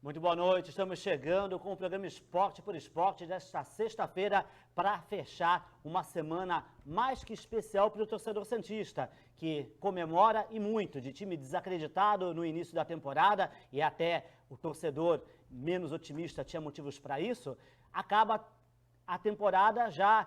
Muito boa noite, estamos chegando com o programa Esporte por Esporte desta sexta-feira para fechar uma semana mais que especial para o torcedor santista, que comemora e muito de time desacreditado no início da temporada e até o torcedor menos otimista tinha motivos para isso, acaba a temporada já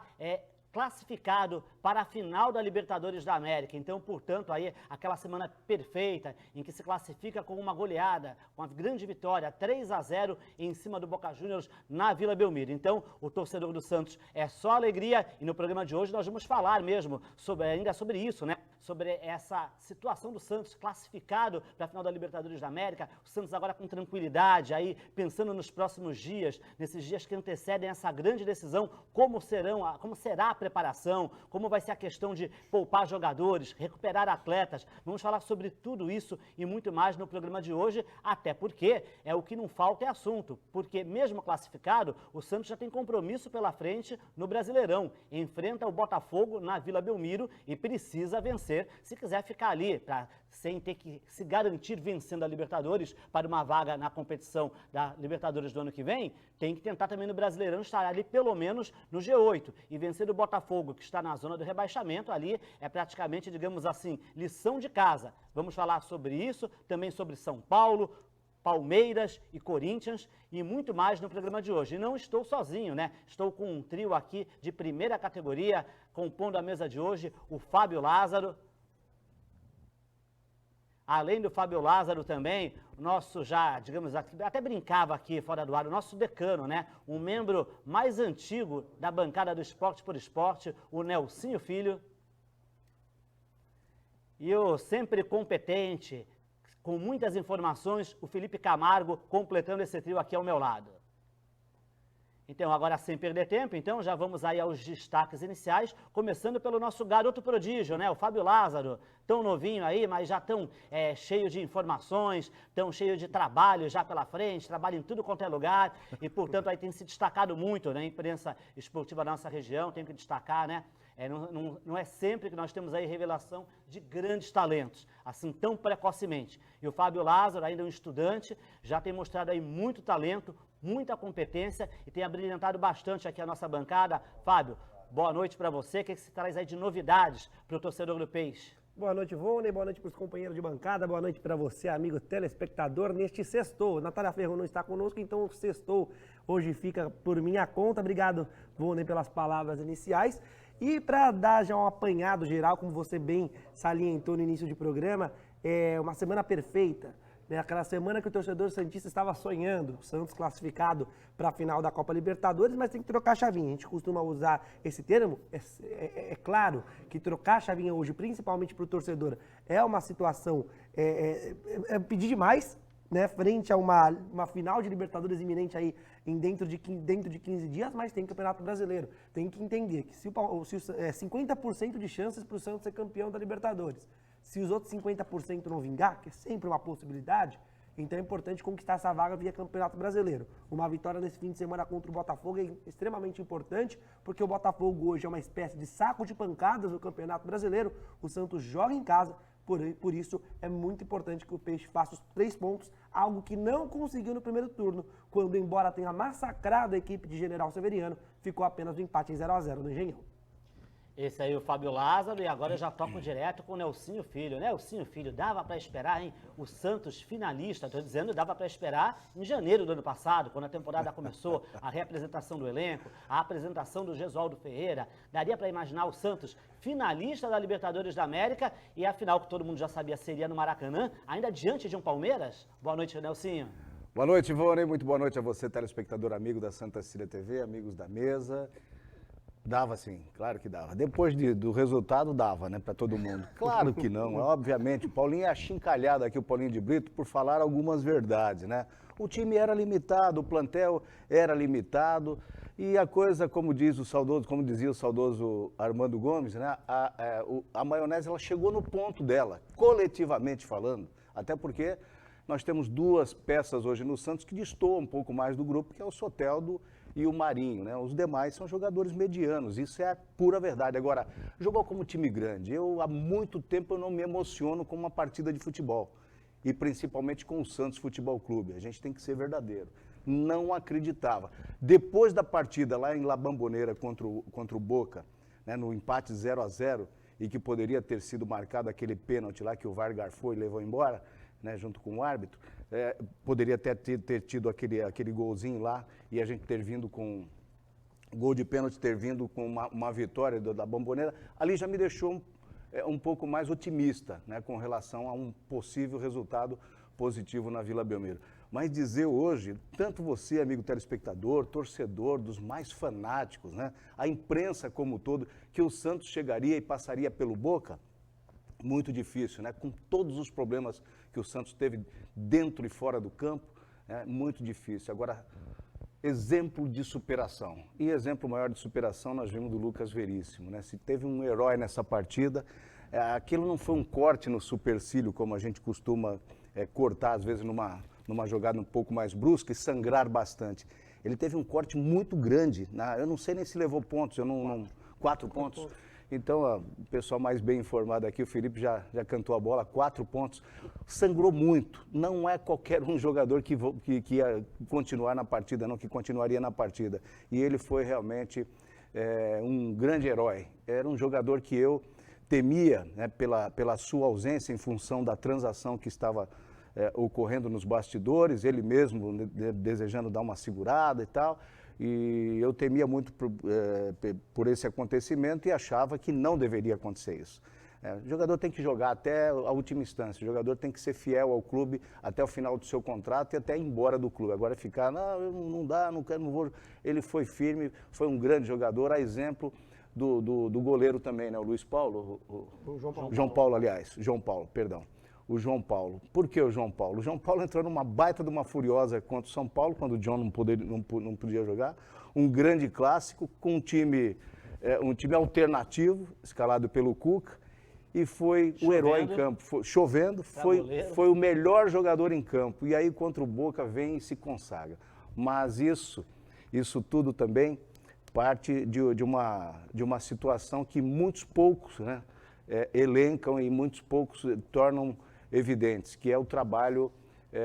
classificado para a final da Libertadores da América. Então, portanto, aí aquela semana perfeita em que se classifica com uma goleada, com uma grande vitória, 3-0 em cima do Boca Juniors na Vila Belmiro. Então, o torcedor do Santos é só alegria e no programa de hoje nós vamos falar mesmo ainda sobre isso, né? Sobre essa situação do Santos classificado para a final da Libertadores da América, o Santos agora com tranquilidade, aí pensando nos próximos dias, nesses dias que antecedem essa grande decisão, como será a preparação, como vai ser a questão de poupar jogadores, recuperar atletas. Vamos falar sobre tudo isso e muito mais no programa de hoje, até porque o que não falta é assunto, porque mesmo classificado, o Santos já tem compromisso pela frente no Brasileirão, enfrenta o Botafogo na Vila Belmiro e precisa vencer se quiser ficar ali, sem ter que se garantir vencendo a Libertadores para uma vaga na competição da Libertadores do ano que vem, tem que tentar também no Brasileirão estar ali pelo menos no G8 e vencer o Botafogo, que está na zona do rebaixamento, ali é praticamente, digamos assim, lição de casa. Vamos falar sobre isso, também sobre São Paulo, Palmeiras e Corinthians e muito mais no programa de hoje. E não estou sozinho, né? Estou com um trio aqui de primeira categoria, compondo a mesa de hoje, o Fábio Lázaro. Além do Fábio Lázaro também, o nosso já, digamos, até brincava aqui fora do ar, o nosso decano, né? Um membro mais antigo da bancada do Esporte por Esporte, o Nelsinho Filho. E o sempre competente, com muitas informações, o Felipe Camargo completando esse trio aqui ao meu lado. Então, agora sem perder tempo, então já vamos aí aos destaques iniciais, começando pelo nosso garoto prodígio, né? O Fábio Lázaro, tão novinho aí, mas já tão cheio de informações, tão cheio de trabalho já pela frente, trabalha em tudo quanto é lugar e, portanto, aí tem se destacado muito na imprensa esportiva da nossa região, tem que destacar, né? Não é sempre que nós temos aí revelação de grandes talentos, assim tão precocemente. E o Fábio Lázaro, ainda um estudante, já tem mostrado aí muito talento, muita competência e tem abrilhantado bastante aqui a nossa bancada. Fábio, boa noite para você. O que você traz aí de novidades para o torcedor do Peixe? Boa noite, Vônei. Boa noite para os companheiros de bancada. Boa noite para você, amigo telespectador, neste sextou. Natália Ferro não está conosco, então o sextou hoje fica por minha conta. Obrigado, Vônei, pelas palavras iniciais. E para dar já um apanhado geral, como você bem salientou no início do programa, é uma semana perfeita. Aquela semana que o torcedor santista estava sonhando, o Santos classificado para a final da Copa Libertadores, mas tem que trocar a chavinha. A gente costuma usar esse termo, é claro que trocar a chavinha hoje, principalmente para o torcedor, é uma situação, pedir demais, né, frente a uma final de Libertadores iminente aí dentro de 15 dias, mas tem Campeonato Brasileiro. Tem que entender que se 50% de chances para o Santos ser campeão da Libertadores. Se os outros 50% não vingar, que é sempre uma possibilidade, então é importante conquistar essa vaga via Campeonato Brasileiro. Uma vitória nesse fim de semana contra o Botafogo é extremamente importante, porque o Botafogo hoje é uma espécie de saco de pancadas no Campeonato Brasileiro. O Santos joga em casa, por isso é muito importante que o Peixe faça os 3 pontos, algo que não conseguiu no primeiro turno, quando, embora tenha massacrado a equipe de General Severiano, ficou apenas no empate em 0-0 no Engenhão. Esse aí é o Fábio Lázaro e agora eu já toco direto com o Nelsinho Filho. Nelsinho Filho, dava para esperar, hein? O Santos finalista, estou dizendo, dava para esperar em janeiro do ano passado, quando a temporada começou, a reapresentação do elenco, a apresentação do Gesualdo Ferreira. Daria para imaginar o Santos finalista da Libertadores da América e a final que todo mundo já sabia seria no Maracanã, ainda diante de um Palmeiras? Boa noite, Nelsinho. Boa noite, Ivone. Muito boa noite a você, telespectador amigo da Santa Cecília TV, amigos da mesa. Dava sim, claro que dava. Depois do resultado, dava, né, para todo mundo. Claro que não, obviamente. O Paulinho é achincalhado aqui, o Paulinho de Brito, por falar algumas verdades, né? O time era limitado, o plantel era limitado e a coisa, como dizia o saudoso Armando Gomes, né? A maionese, ela chegou no ponto dela, coletivamente falando, até porque nós temos 2 peças hoje no Santos que destoam um pouco mais do grupo, que é o Soteldo e o Marinho, né? Os demais são jogadores medianos, isso é a pura verdade. Agora, jogou como time grande. Há muito tempo eu não me emociono com uma partida de futebol. e principalmente com o Santos Futebol Clube. A gente tem que ser verdadeiro. Não acreditava. Depois da partida lá em La Bombonera contra o Boca, né, no empate 0-0, e que poderia ter sido marcado aquele pênalti lá que o VAR garfou e levou embora, né, junto com o árbitro, poderia ter tido aquele golzinho lá e a gente ter vindo com gol de pênalti, ter vindo com uma vitória da Bombonera. Ali já me deixou um pouco mais otimista, né, com relação a um possível resultado positivo na Vila Belmiro. Mas dizer hoje, tanto você, amigo telespectador, torcedor, dos mais fanáticos, né, a imprensa como um todo, que o Santos chegaria e passaria pelo Boca, muito difícil, né? Com todos os problemas que o Santos teve dentro e fora do campo, muito difícil. Agora, exemplo de superação. E exemplo maior de superação nós vimos do Lucas Veríssimo, né? Se teve um herói nessa partida, aquilo não foi um corte no supercílio, como a gente costuma cortar, às vezes, numa jogada um pouco mais brusca e sangrar bastante. Ele teve um corte muito grande, eu não sei nem se levou pontos, 4 pontos. Então, o pessoal mais bem informado aqui, o Felipe já cantou a bola, 4 pontos. Sangrou muito. Não é qualquer um jogador que ia continuar na partida, não, que continuaria na partida. E ele foi realmente um grande herói. Era um jogador que eu temia, né, pela sua ausência em função da transação que estava ocorrendo nos bastidores, ele mesmo desejando dar uma segurada e tal. E eu temia muito por esse acontecimento e achava que não deveria acontecer isso. O jogador tem que jogar até a última instância, o jogador tem que ser fiel ao clube até o final do seu contrato e até ir embora do clube. Agora ficar, não dá, não quero, não vou. Ele foi firme, foi um grande jogador, a exemplo do goleiro também, né? O Luiz Paulo? O João Paulo. João Paulo, aliás. João Paulo, perdão. O João Paulo. Por que o João Paulo? O João Paulo entrou numa baita de uma furiosa contra o São Paulo, quando o John não podia jogar. Um grande clássico, com um time alternativo, escalado pelo Cuca, e foi o herói em campo. Chovendo, foi o melhor jogador em campo. E aí, contra o Boca, vem e se consagra. Mas isso tudo também parte de uma situação que muitos poucos, né, elencam e muitos poucos tornam evidentes, que é o trabalho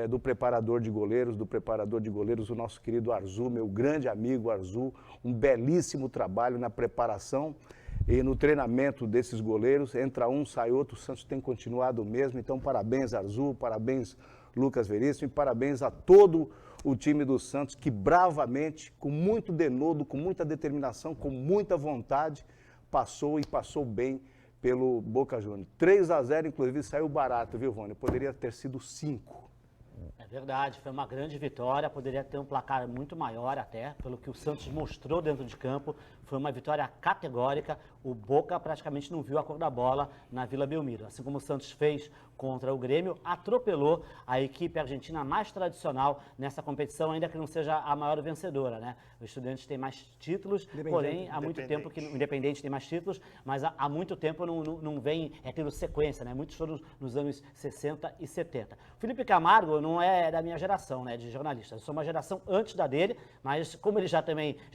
do preparador de goleiros, o nosso querido Arzu, meu grande amigo Arzu, um belíssimo trabalho na preparação e no treinamento desses goleiros. Entra um, sai outro, o Santos tem continuado o mesmo. Então, parabéns Arzu, parabéns Lucas Veríssimo e parabéns a todo o time do Santos que bravamente, com muito denodo, com muita determinação, com muita vontade, passou bem pelo Boca Juniors. 3-0, inclusive, saiu barato, viu, Rony? Poderia ter sido 5. É verdade, foi uma grande vitória, poderia ter um placar muito maior até, pelo que o Santos mostrou dentro de campo, foi uma vitória categórica, o Boca praticamente não viu a cor da bola na Vila Belmiro, assim como o Santos fez contra o Grêmio, atropelou a equipe argentina mais tradicional nessa competição, ainda que não seja a maior vencedora, né? O Estudiantes tem mais títulos, porém há muito tempo que o Independente tem mais títulos, mas há muito tempo não vem tendo sequência, né? Muitos foram nos anos 60 e 70. Felipe Camargo não é da minha geração, né, de jornalista. Eu sou uma geração antes da dele, mas como ele já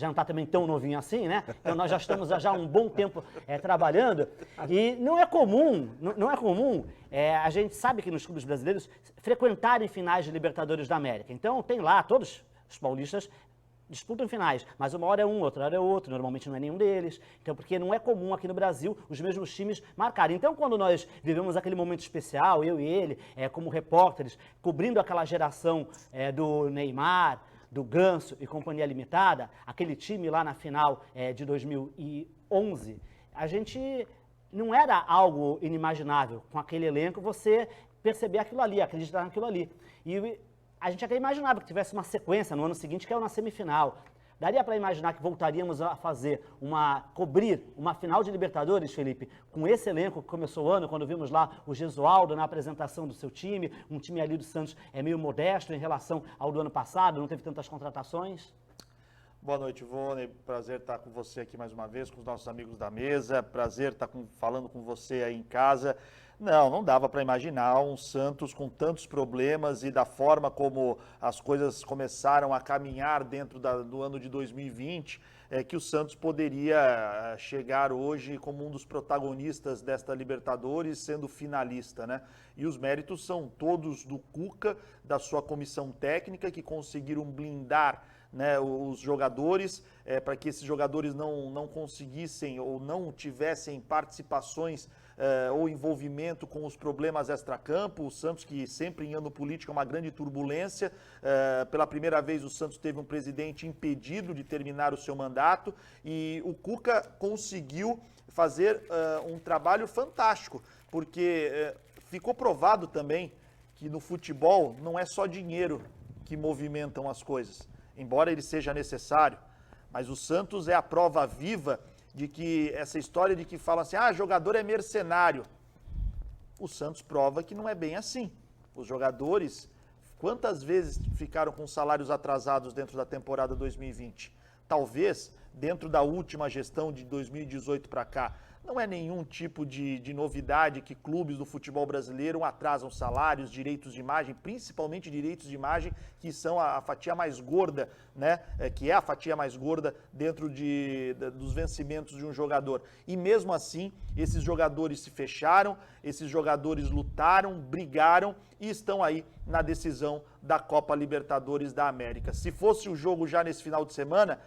não está também tão novinho assim, né? Então nós já estamos já há um bom tempo trabalhando e não é comum a gente sabe que nos clubes brasileiros frequentarem finais de Libertadores da América. Então tem lá, todos os paulistas disputam finais, mas uma hora é um, outra hora é outro, normalmente não é nenhum deles. Então, porque não é comum aqui no Brasil os mesmos times marcarem. Então, quando nós vivemos aquele momento especial, eu e ele, como repórteres, cobrindo aquela geração do Neymar, do Ganso e Companhia Limitada, aquele time lá na final de 2011, a gente não era algo inimaginável. Com aquele elenco, você perceber aquilo ali, acreditar naquilo ali. E a gente até imaginava que tivesse uma sequência no ano seguinte, que é na semifinal. Daria para imaginar que voltaríamos a cobrir uma final de Libertadores, Felipe, com esse elenco que começou o ano, quando vimos lá o Gesualdo na apresentação do seu time, um time ali do Santos meio modesto em relação ao do ano passado, não teve tantas contratações? Boa noite, Ivone. Prazer estar com você aqui mais uma vez, com os nossos amigos da mesa. Prazer estar falando com você aí em casa. Não dava para imaginar um Santos com tantos problemas e da forma como as coisas começaram a caminhar dentro do ano de 2020, que o Santos poderia chegar hoje como um dos protagonistas desta Libertadores, sendo finalista, né? E os méritos são todos do Cuca, da sua comissão técnica, que conseguiram blindar, né, os jogadores, para que esses jogadores não conseguissem ou não tivessem participações ou envolvimento com os problemas extracampo. O Santos, que sempre em ano político é uma grande turbulência, pela primeira vez o Santos teve um presidente impedido de terminar o seu mandato e o Cuca conseguiu fazer um trabalho fantástico, porque ficou provado também que no futebol não é só dinheiro que movimentam as coisas, embora ele seja necessário, mas o Santos é a prova viva de que essa história de que falam assim, jogador é mercenário. O Santos prova que não é bem assim. Os jogadores, quantas vezes ficaram com salários atrasados dentro da temporada 2020? Talvez, dentro da última gestão de 2018 para cá, não é nenhum tipo de novidade que clubes do futebol brasileiro atrasam salários, direitos de imagem, principalmente direitos de imagem, que são a fatia mais gorda, né? Que é a fatia mais gorda dentro dos vencimentos de um jogador. E mesmo assim, esses jogadores se fecharam, esses jogadores lutaram, brigaram e estão aí na decisão da Copa Libertadores da América. Se fosse o jogo já nesse final de semana,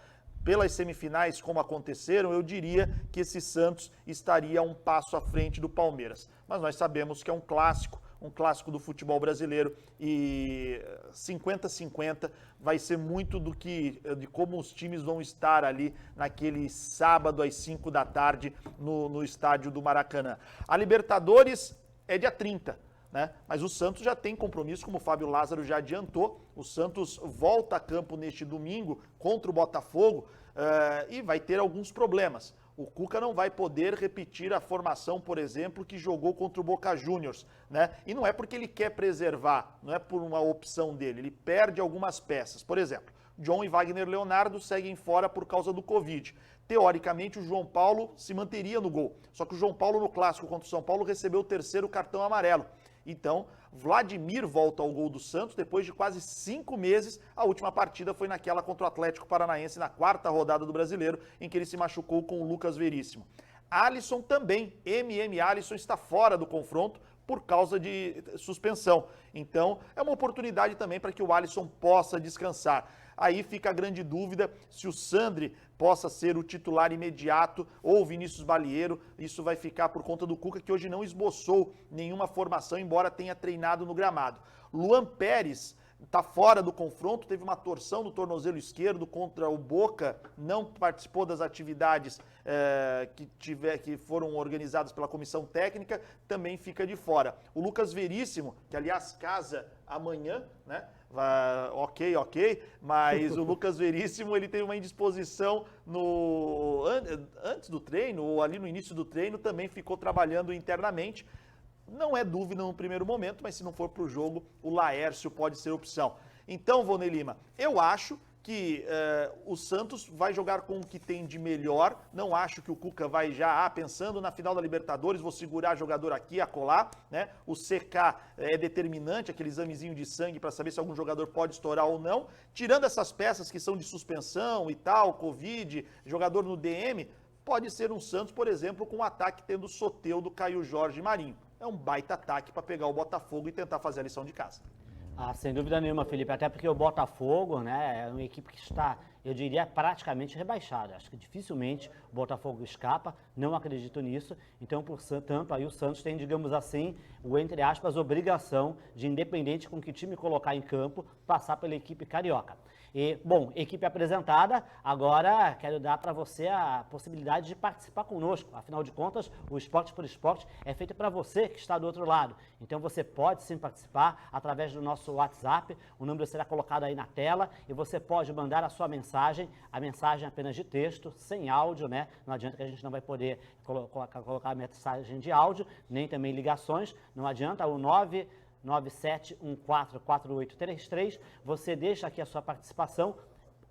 pelas semifinais como aconteceram, eu diria que esse Santos estaria um passo à frente do Palmeiras. Mas nós sabemos que é um clássico do futebol brasileiro e 50-50 vai ser muito de como os times vão estar ali naquele sábado às 5 da tarde no estádio do Maracanã. A Libertadores é dia 30. Né? Mas o Santos já tem compromisso, como o Fábio Lázaro já adiantou. O Santos volta a campo neste domingo contra o Botafogo e vai ter alguns problemas. O Cuca não vai poder repetir a formação, por exemplo, que jogou contra o Boca Juniors, né? E não é porque ele quer preservar, não é por uma opção dele, ele perde algumas peças. Por exemplo, John e Wagner Leonardo seguem fora por causa do Covid. Teoricamente, o João Paulo se manteria no gol. Só que o João Paulo, no clássico contra o São Paulo, recebeu o 3º cartão amarelo. Então, Vladimir volta ao gol do Santos depois de quase 5 meses. A última partida foi naquela contra o Atlético Paranaense, na 4ª rodada do Brasileiro, em que ele se machucou com o Lucas Veríssimo. Alisson também, Alisson está fora do confronto por causa de suspensão. Então, é uma oportunidade também para que o Alisson possa descansar. Aí fica a grande dúvida se o Sandri possa ser o titular imediato ou o Vinícius Balieiro. Isso vai ficar por conta do Cuca, que hoje não esboçou nenhuma formação, embora tenha treinado no gramado. Luan Pérez está fora do confronto, teve uma torção no tornozelo esquerdo contra o Boca, não participou das atividades que foram organizadas pela comissão técnica, também fica de fora. O Lucas Veríssimo, que aliás casa amanhã, né? Ok, mas o Lucas Veríssimo, ele teve uma indisposição antes do treino, ou ali no início do treino, também ficou trabalhando internamente. Não é dúvida no primeiro momento, mas se não for para o jogo, o Laércio pode ser opção. Então, Vonei Lima, eu acho que o Santos vai jogar com o que tem de melhor. Não acho que o Cuca vai já, pensando na final da Libertadores, vou segurar jogador aqui, acolá, né? O CK é determinante, aquele examezinho de sangue para saber se algum jogador pode estourar ou não. Tirando essas peças que são de suspensão e tal, Covid, jogador no DM, pode ser um Santos, por exemplo, com um ataque tendo Soteldo, Caio Jorge e Marinho. É um baita ataque para pegar o Botafogo e tentar fazer a lição de casa. Sem dúvida nenhuma, Felipe, até porque o Botafogo, né, é uma equipe que está, eu diria, praticamente rebaixada. Acho que dificilmente o Botafogo escapa, não acredito nisso. Então, portanto, aí o Santos tem, digamos assim, entre aspas, obrigação de, independente com que time colocar em campo, passar pela equipe carioca. E, bom, equipe apresentada, agora quero dar para você a possibilidade de participar conosco. Afinal de contas, o Esporte por Esporte é feito para você que está do outro lado. Então você pode sim participar através do nosso WhatsApp, o número será colocado aí na tela e você pode mandar a sua mensagem, a mensagem apenas de texto, sem áudio, né? Não adianta que a gente não vai poder colocar a mensagem de áudio, nem também ligações, não adianta, o 997144833, você deixa aqui a sua participação,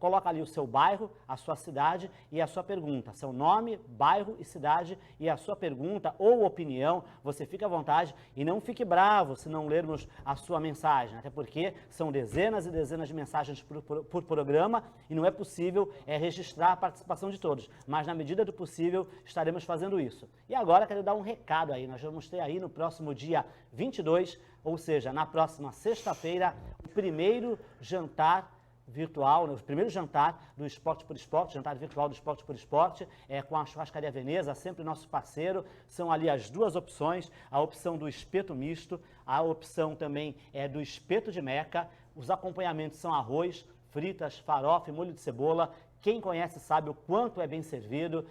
coloca ali o seu bairro, a sua cidade e a sua pergunta. Seu nome, bairro e cidade e a sua pergunta ou opinião. Você fica à vontade e não fique bravo se não lermos a sua mensagem, até porque são dezenas e dezenas de mensagens por programa e não é possível registrar a participação de todos. Mas na medida do possível estaremos fazendo isso. E agora quero dar um recado aí. Nós vamos ter aí no próximo dia 22, ou seja, na próxima sexta-feira, o primeiro jantar virtual, o primeiro jantar do Esporte por Esporte, jantar virtual do Esporte por Esporte, com a Churrascaria Veneza, sempre nosso parceiro. São ali as duas opções, a opção do espeto misto, a opção também do espeto de meca. Os acompanhamentos são arroz, fritas, farofa e molho de cebola. Quem conhece sabe o quanto é bem servido,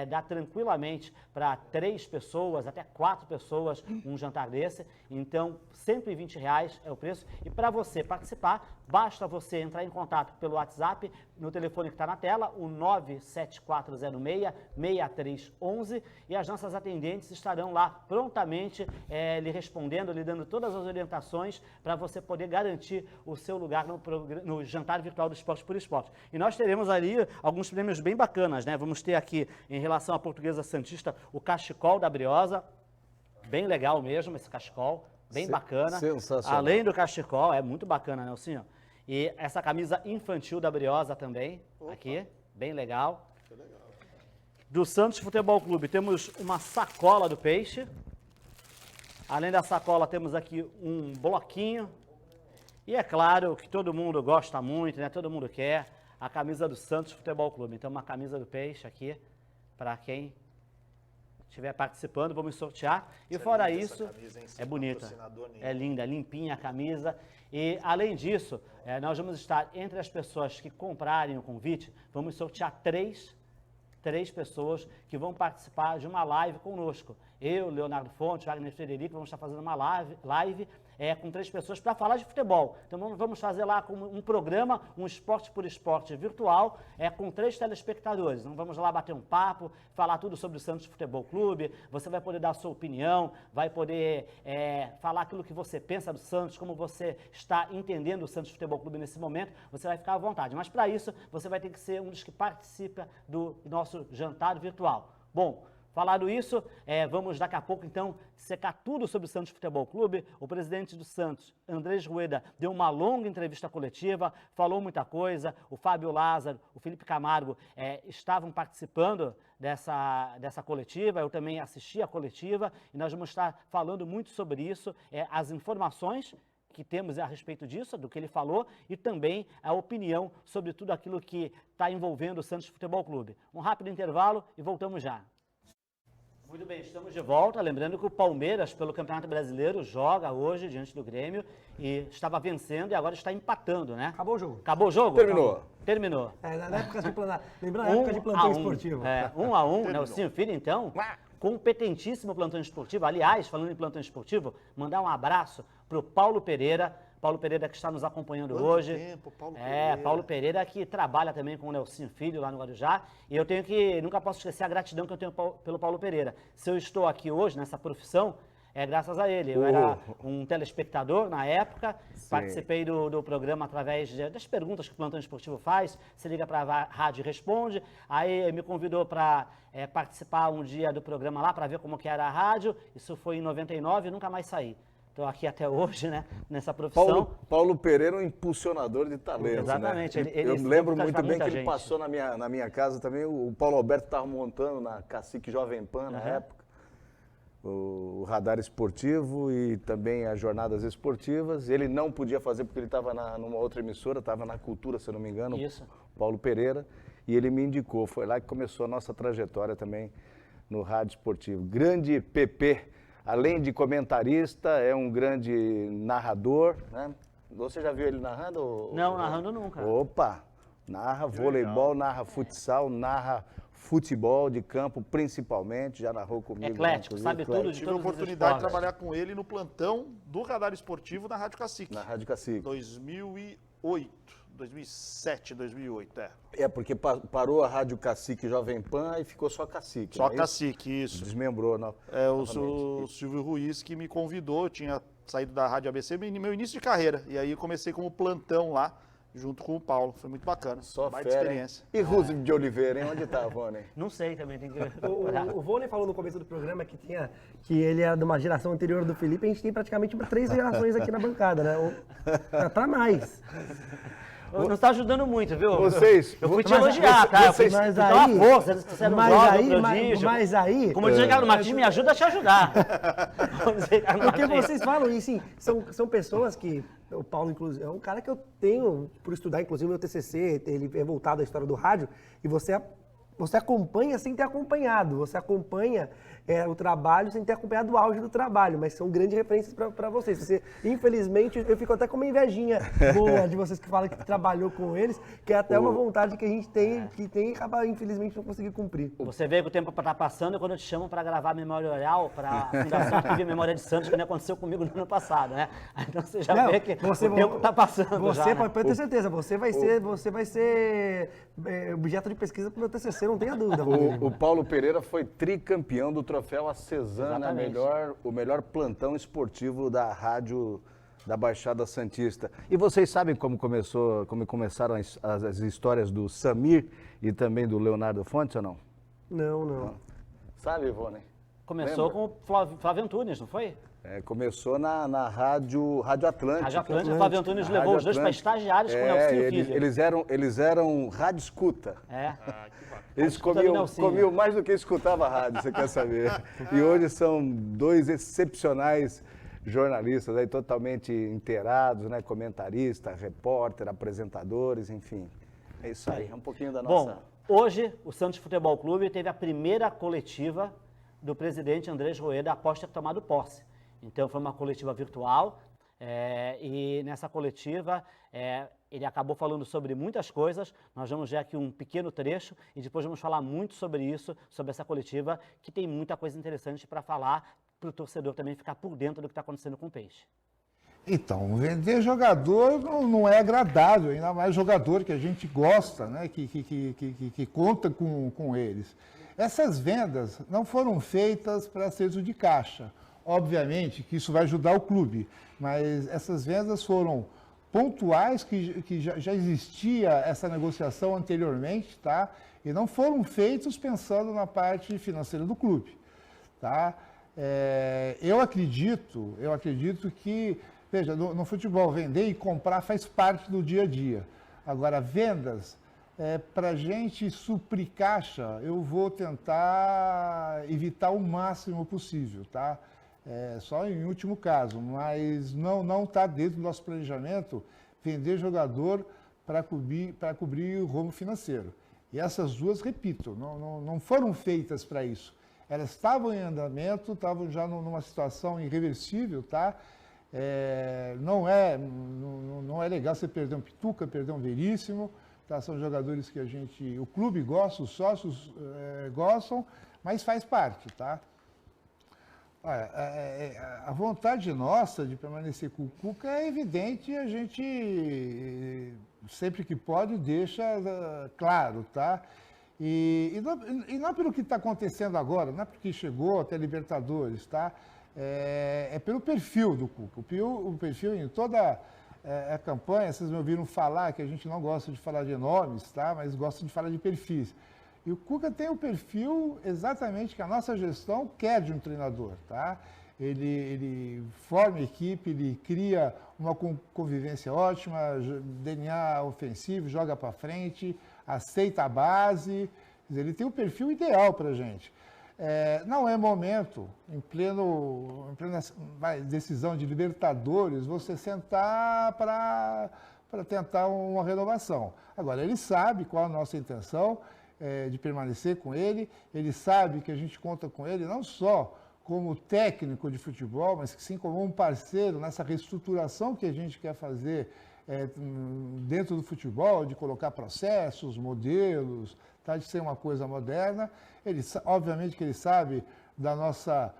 dá tranquilamente para 3 pessoas, até 4 pessoas um jantar desse. Então, R$ 120 é o preço. E para você participar, basta você entrar em contato pelo WhatsApp, no telefone que está na tela, o 97406-6311, e as nossas atendentes estarão lá prontamente lhe respondendo, lhe dando todas as orientações para você poder garantir o seu lugar no jantar virtual do Esporte por Esporte. E nós teremos ali alguns prêmios bem bacanas, né? Vamos ter aqui, em relação à Portuguesa Santista, o cachecol da Briosa, bem legal mesmo esse cachecol, bem bacana. Sensacional. Além do cachecol, é muito bacana, Nelsinho. E essa camisa infantil da Briosa também, aqui, bem legal. Do Santos Futebol Clube, temos uma sacola do Peixe. Além da sacola, temos aqui um bloquinho. E é claro que todo mundo gosta muito, né? Todo mundo quer a camisa do Santos Futebol Clube. Então, uma camisa do Peixe aqui, para quem estiver participando, vamos sortear. E fora isso, é bonita, é linda, limpinha a camisa. E, além disso, nós vamos estar entre as pessoas que comprarem o convite, vamos sortear três pessoas que vão participar de uma live conosco. Eu, Leonardo Fontes, Wagner Frederico, vamos estar fazendo uma live com 3 pessoas para falar de futebol. Então vamos fazer lá um programa, um Esporte por Esporte virtual, com 3 telespectadores. Então vamos lá bater um papo, falar tudo sobre o Santos Futebol Clube. Você vai poder dar a sua opinião, vai poder falar aquilo que você pensa do Santos, como você está entendendo o Santos Futebol Clube nesse momento. Você vai ficar à vontade. Mas para isso, você vai ter que ser um dos que participa do nosso jantar virtual. Bom, falado isso, vamos daqui a pouco, então, secar tudo sobre o Santos Futebol Clube. O presidente do Santos, Andrés Rueda, deu uma longa entrevista coletiva, falou muita coisa. O Fábio Lázaro, o Felipe Camargo estavam participando dessa coletiva. Eu também assisti a coletiva e nós vamos estar falando muito sobre isso, as informações que temos a respeito disso, do que ele falou, e também a opinião sobre tudo aquilo que está envolvendo o Santos Futebol Clube. Um rápido intervalo e voltamos já. Muito bem, estamos de volta. Lembrando que o Palmeiras, pelo Campeonato Brasileiro, joga hoje diante do Grêmio e estava vencendo e agora está empatando, né? Acabou o jogo. Acabou o jogo? Terminou. Terminou. Na época de lembrando a época de plantão esportivo. 1-1, Nelsinho Filho, então, competentíssimo plantão esportivo. Aliás, falando em plantão esportivo, mandar um abraço para o Paulo Pereira. Paulo Pereira que está nos acompanhando hoje. Tempo, Paulo Pereira. Paulo Pereira que trabalha também com o Nelsinho Filho lá no Guarujá. E eu nunca posso esquecer a gratidão que eu tenho pelo Paulo Pereira. Se eu estou aqui hoje nessa profissão, é graças a ele. Eu era um telespectador na época, participei do programa através das perguntas que o Plantão Esportivo faz. Se liga para a rádio e responde. Aí me convidou para participar um dia do programa lá, para ver como que era a rádio. Isso foi em 99 e nunca mais saí. Estou aqui até hoje, né, nessa profissão. Paulo Pereira é um impulsionador de talentos, exatamente. Né? Eu me lembro muito bem que ele passou na minha casa também. O Paulo Alberto estava montando na Cacique Jovem Pan na época, o radar esportivo e também as jornadas esportivas. Ele não podia fazer porque ele estava numa outra emissora, estava na Cultura, se eu não me engano, Isso. Paulo Pereira, e ele me indicou. Foi lá que começou a nossa trajetória também no rádio esportivo. Grande PP. Além de comentarista, é um grande narrador, né? Você já viu ele narrando? Não, narrando nunca. Opa! Narra voleibol, narra futsal, narra futebol de campo, principalmente. Já narrou comigo. Eclético, sabe tudo de Tive a oportunidade de trabalhar com ele no plantão do Radar Esportivo na Rádio Cacique. Na Rádio Cacique. 2007, 2008, porque parou a Rádio Cacique Jovem Pan e ficou só Cacique. Só Cacique, isso. Desmembrou, não. O Silvio Ruiz que me convidou, eu tinha saído da Rádio ABC, meu início de carreira. E aí eu comecei como plantão lá, junto com o Paulo. Foi muito bacana. Só baita fera, hein? experiência. E Roosevelt de Oliveira, hein? Onde tá, Vônei? Não sei também, tem que... O Vônei falou no começo do programa que ele é de uma geração anterior do Felipe. A gente tem praticamente 3 gerações aqui na bancada, né? Pra mais. Não está ajudando muito, viu? Vocês... Eu fui te elogiar, tá? vocês- Eu fui te dar uma força, você não joga, prodígio. Mas aí... Como diz o Ricardo Martins, me ajuda a te ajudar. Porque vocês falam isso, sim, são pessoas que... O Paulo, inclusive, é um cara que eu tenho por estudar, inclusive, meu TCC, ele é voltado à história do rádio, e você acompanha sem ter acompanhado, você acompanha o trabalho sem ter acompanhado o auge do trabalho, mas são grandes referências para vocês. Você, infelizmente, eu fico até com uma invejinha boa de vocês que falam que trabalhou com eles, que é até uma vontade que a gente tem, que acaba, infelizmente, não conseguir cumprir. Você vê que o tempo está passando quando eu te chamo para gravar a memória oral para a Fundação Arquivo Memória de Santos, que não aconteceu comigo no ano passado, né? Então você já vê que o tempo está passando. Você já, pode ter certeza, você vai ser objeto de pesquisa para o meu TCC, não tenha dúvida. O Paulo Pereira foi tricampeão do troféu Acesana, o melhor plantão esportivo da rádio da Baixada Santista. E vocês sabem como começaram as histórias do Samir e também do Leonardo Fontes ou não? Não. Sabe, Ivone? Começou Lembra? com o Flávio Antunes, não foi? Começou na Rádio Atlântica. Rádio Atlântica, o Flávio Antunes levou Rádio os dois para Atlântica. estagiários com o Nelsinho Filho. Eles eram rádio escuta. Eles escuta do comiam Nelsinho. mais do que escutava rádio, você quer saber. E hoje são 2 excepcionais jornalistas aí totalmente inteirados, né? Comentarista, repórter, apresentadores, enfim. É isso aí, é um pouquinho da nossa... Bom, hoje o Santos Futebol Clube teve a primeira coletiva do presidente Andrés Rueda após ter tomado posse. Então foi uma coletiva virtual e nessa coletiva ele acabou falando sobre muitas coisas. Nós vamos ver aqui um pequeno trecho e depois vamos falar muito sobre isso, sobre essa coletiva, que tem muita coisa interessante para falar, para o torcedor também ficar por dentro do que está acontecendo com o Peixe. Então, vender jogador não é agradável, ainda mais jogador que a gente gosta, né? que conta com eles. Essas vendas não foram feitas para acerto de caixa. Obviamente que isso vai ajudar o clube, mas essas vendas foram pontuais, que já existia essa negociação anteriormente, tá? E não foram feitos pensando na parte financeira do clube, tá? Eu acredito que, veja, no futebol, vender e comprar faz parte do dia a dia. Agora, vendas, para a gente suprir caixa, eu vou tentar evitar o máximo possível, tá? Só em último caso, mas não está dentro do nosso planejamento vender jogador para cobrir o rombo financeiro. E essas duas, repito, não foram feitas para isso. Elas estavam em andamento, estavam já numa situação irreversível, tá? Não é legal você perder um Pituca, perder um Veríssimo, tá? São jogadores que o clube gosta, os sócios gostam, mas faz parte, tá? A vontade nossa de permanecer com o Cuca é evidente, a gente, sempre que pode, deixa claro, tá? E não pelo que está acontecendo agora, não é porque chegou até Libertadores, tá? É pelo perfil do Cuca. O perfil em toda a campanha, vocês me ouviram falar que a gente não gosta de falar de nomes, tá? Mas gosta de falar de perfis. E o Cuca tem o perfil exatamente que a nossa gestão quer de um treinador, tá? Ele forma a equipe, ele cria uma convivência ótima, DNA ofensivo, joga para frente, aceita a base, quer dizer, ele tem o perfil ideal para a gente. Não é momento, em plena decisão de Libertadores, você sentar para tentar uma renovação. Agora, ele sabe qual a nossa intenção, de permanecer com ele sabe que a gente conta com ele não só como técnico de futebol, mas sim como um parceiro nessa reestruturação que a gente quer fazer dentro do futebol, de colocar processos, modelos, tá? De ser uma coisa moderna. Obviamente que ele sabe da nossa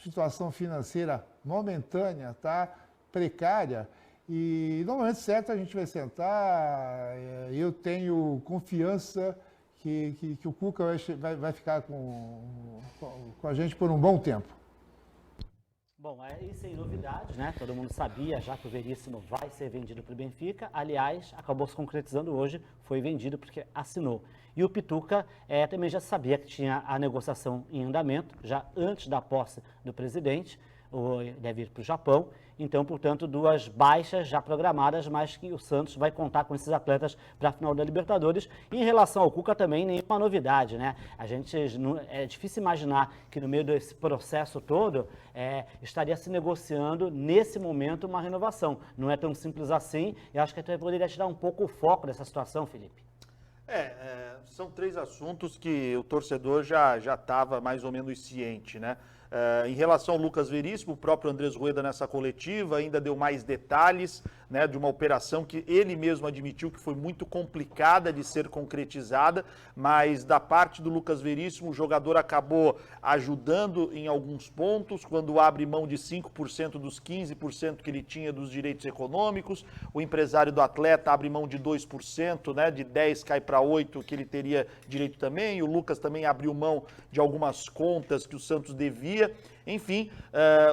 situação financeira momentânea, tá? Precária. E no momento certo a gente vai sentar, eu tenho confiança que o Cuca vai ficar com a gente por um bom tempo. Bom, e sem novidades, né? Todo mundo sabia já que o Veríssimo vai ser vendido para o Benfica. Aliás, acabou se concretizando hoje, foi vendido porque assinou. E o Pituca também já sabia que tinha a negociação em andamento, já antes da posse do presidente, deve ir para o Japão. Então, portanto, 2 baixas já programadas, mas que o Santos vai contar com esses atletas para a final da Libertadores. E em relação ao Cuca também, nenhuma novidade, né? É difícil imaginar que no meio desse processo todo estaria se negociando, nesse momento, uma renovação. Não é tão simples assim, e acho que até poderia tirar um pouco o foco dessa situação, Felipe. São 3 assuntos que o torcedor já estava mais ou menos ciente, né? Em relação ao Lucas Veríssimo, o próprio Andrés Rueda nessa coletiva ainda deu mais detalhes, né, de uma operação que ele mesmo admitiu que foi muito complicada de ser concretizada, mas da parte do Lucas Veríssimo o jogador acabou ajudando em alguns pontos, quando abre mão de 5% dos 15% que ele tinha dos direitos econômicos, o empresário do atleta abre mão de 2%, né, de 10 cai para 8 que ele teria direito também, e o Lucas também abriu mão de algumas contas que o Santos devia. Enfim,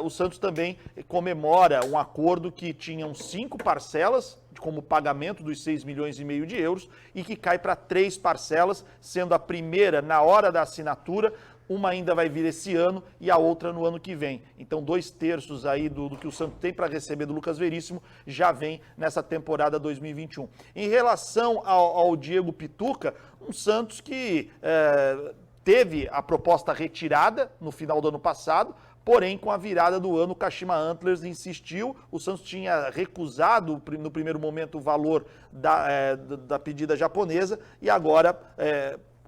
o Santos também comemora um acordo que tinham 5 parcelas como pagamento dos 6,5 milhões de euros e que cai para 3 parcelas, sendo a primeira na hora da assinatura, uma ainda vai vir esse ano e a outra no ano que vem. Então, 2/3 aí do que o Santos tem para receber do Lucas Veríssimo já vem nessa temporada 2021. Em relação ao Diego Pituca, um Santos que teve a proposta retirada no final do ano passado, porém, com a virada do ano, o Kashima Antlers insistiu. O Santos tinha recusado no primeiro momento o valor da pedida japonesa e agora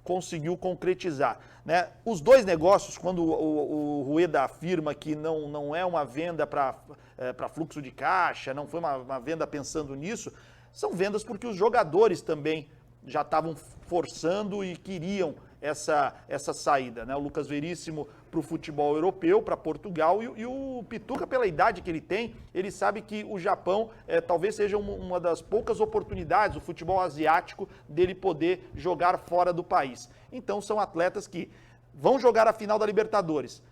conseguiu concretizar, né? Os 2 negócios, quando o Rueda afirma que não é uma venda para fluxo de caixa, não foi uma venda pensando nisso, são vendas porque os jogadores também já estavam forçando e queriam essa saída, né? O Lucas Veríssimo para o futebol europeu, para Portugal, e o Pituca, pela idade que ele tem, ele sabe que o Japão talvez seja uma das poucas oportunidades, o futebol asiático, dele poder jogar fora do país. Então são atletas que vão jogar a final da Libertadores.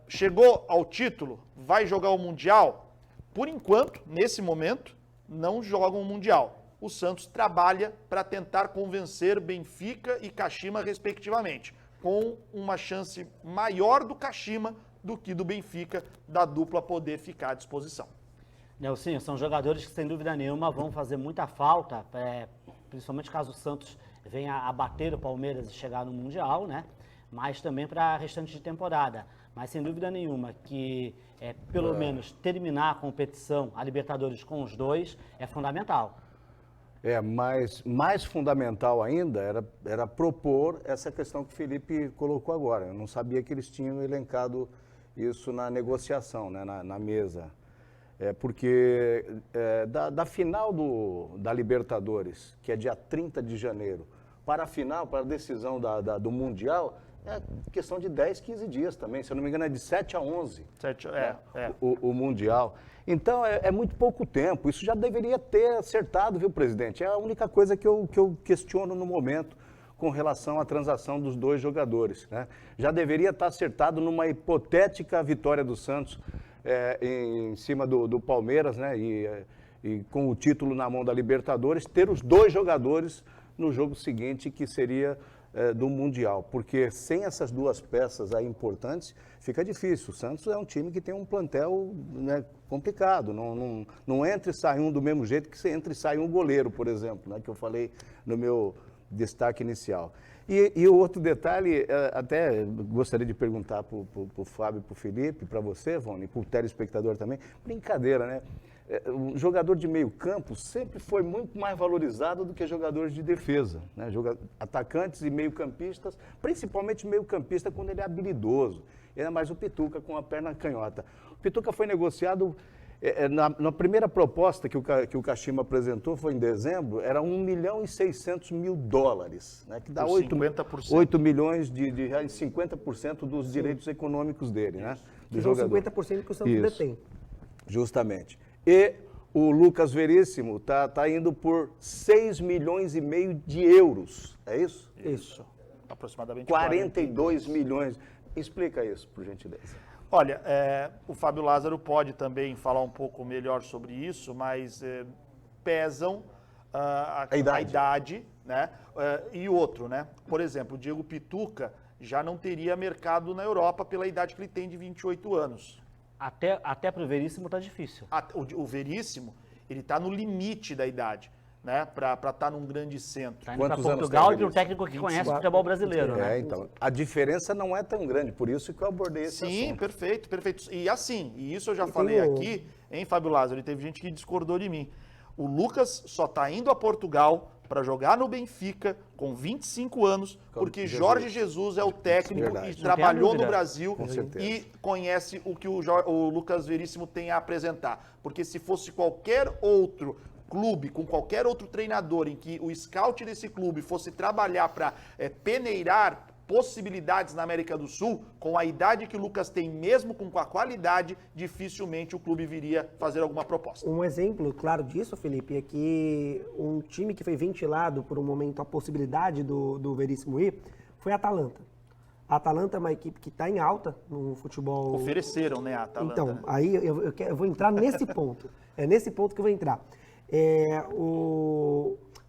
Chegou ao título, vai jogar o Mundial? Por enquanto, nesse momento, não jogam o Mundial. O Santos trabalha para tentar convencer Benfica e Kashima, respectivamente, com uma chance maior do Kashima do que do Benfica, da dupla poder ficar à disposição. Nelsinho, são jogadores que, sem dúvida nenhuma, vão fazer muita falta, principalmente caso o Santos venha a bater o Palmeiras e chegar no Mundial, né? Mas também para a restante de temporada. Mas, sem dúvida nenhuma, que pelo menos terminar a competição, a Libertadores com os 2, é fundamental. Mas mais fundamental ainda era propor essa questão que o Felipe colocou agora. Eu não sabia que eles tinham elencado isso na negociação, né, na mesa. Porque da final da Libertadores, que é dia 30 de janeiro, para a final, para a decisão do Mundial, é questão de 10, 15 dias também. Se eu não me engano, é de 7 a 11. O Mundial. Então, é muito pouco tempo. Isso já deveria ter acertado, viu, presidente? É a única coisa que eu questiono no momento com relação à transação dos 2 jogadores, né? Já deveria estar acertado numa hipotética vitória do Santos em cima do Palmeiras, né? E com o título na mão da Libertadores, ter os 2 jogadores no jogo seguinte, que seria do Mundial, porque sem essas 2 peças aí importantes, fica difícil. O Santos é um time que tem um plantel, né, complicado, não entra e sai um do mesmo jeito que você entra e sai um goleiro, por exemplo, né, que eu falei no meu destaque inicial. E o outro detalhe, até gostaria de perguntar para o Fábio, para o Felipe, para você, Vone, para o telespectador também, brincadeira, né? O jogador de meio campo sempre foi muito mais valorizado do que jogadores de defesa, né? Atacantes e meio-campistas, principalmente meio-campista quando ele é habilidoso, ainda mais o Pituca com a perna canhota. O Pituca foi negociado, na primeira proposta que o Kashima apresentou, foi em dezembro, era $1.600.000, né? Que dá 8 milhões de reais, 50% dos direitos econômicos dele, né? Que são 50% que o Santos detém. Justamente. E o Lucas Veríssimo tá indo por 6,5 milhões de euros, é isso? Isso. Aproximadamente 42 milhões. Explica isso, por gentileza. Olha, o Fábio Lázaro pode também falar um pouco melhor sobre isso, mas pesam a idade, né? E outro, né? Por exemplo, o Diego Pituca já não teria mercado na Europa pela idade que ele tem de 28 anos. Até pro Veríssimo tá difícil. O Veríssimo, ele tá no limite da idade, né? Para estar num grande centro. Tá indo pra Quantos anos Portugal tem e pro Veríssimo? técnico que conhece o futebol brasileiro, né? Então, a diferença não é tão grande, por isso que eu abordei esse Sim, assunto. perfeito, perfeito. E assim, e isso eu já falei aqui, hein, Fábio Lázaro, e teve gente que discordou de mim. O Lucas só tá indo a Portugal para jogar no Benfica com 25 anos, porque Jorge Jesus é o técnico Verdade. e trabalhou dúvida. no Brasil Com certeza. e conhece o que o Lucas Veríssimo tem a apresentar. Porque se fosse qualquer outro clube, com qualquer outro treinador em que o scout desse clube fosse trabalhar para peneirar possibilidades na América do Sul, com a idade que o Lucas tem, mesmo com a qualidade, dificilmente o clube viria fazer alguma proposta. Um exemplo claro disso, Felipe, é que um time que foi ventilado por um momento a possibilidade do Veríssimo ir foi a Atalanta. A Atalanta é uma equipe que está em alta no futebol. Ofereceram, né, a Atalanta. Então, né? aí eu vou entrar nesse ponto. É nesse ponto que eu vou entrar.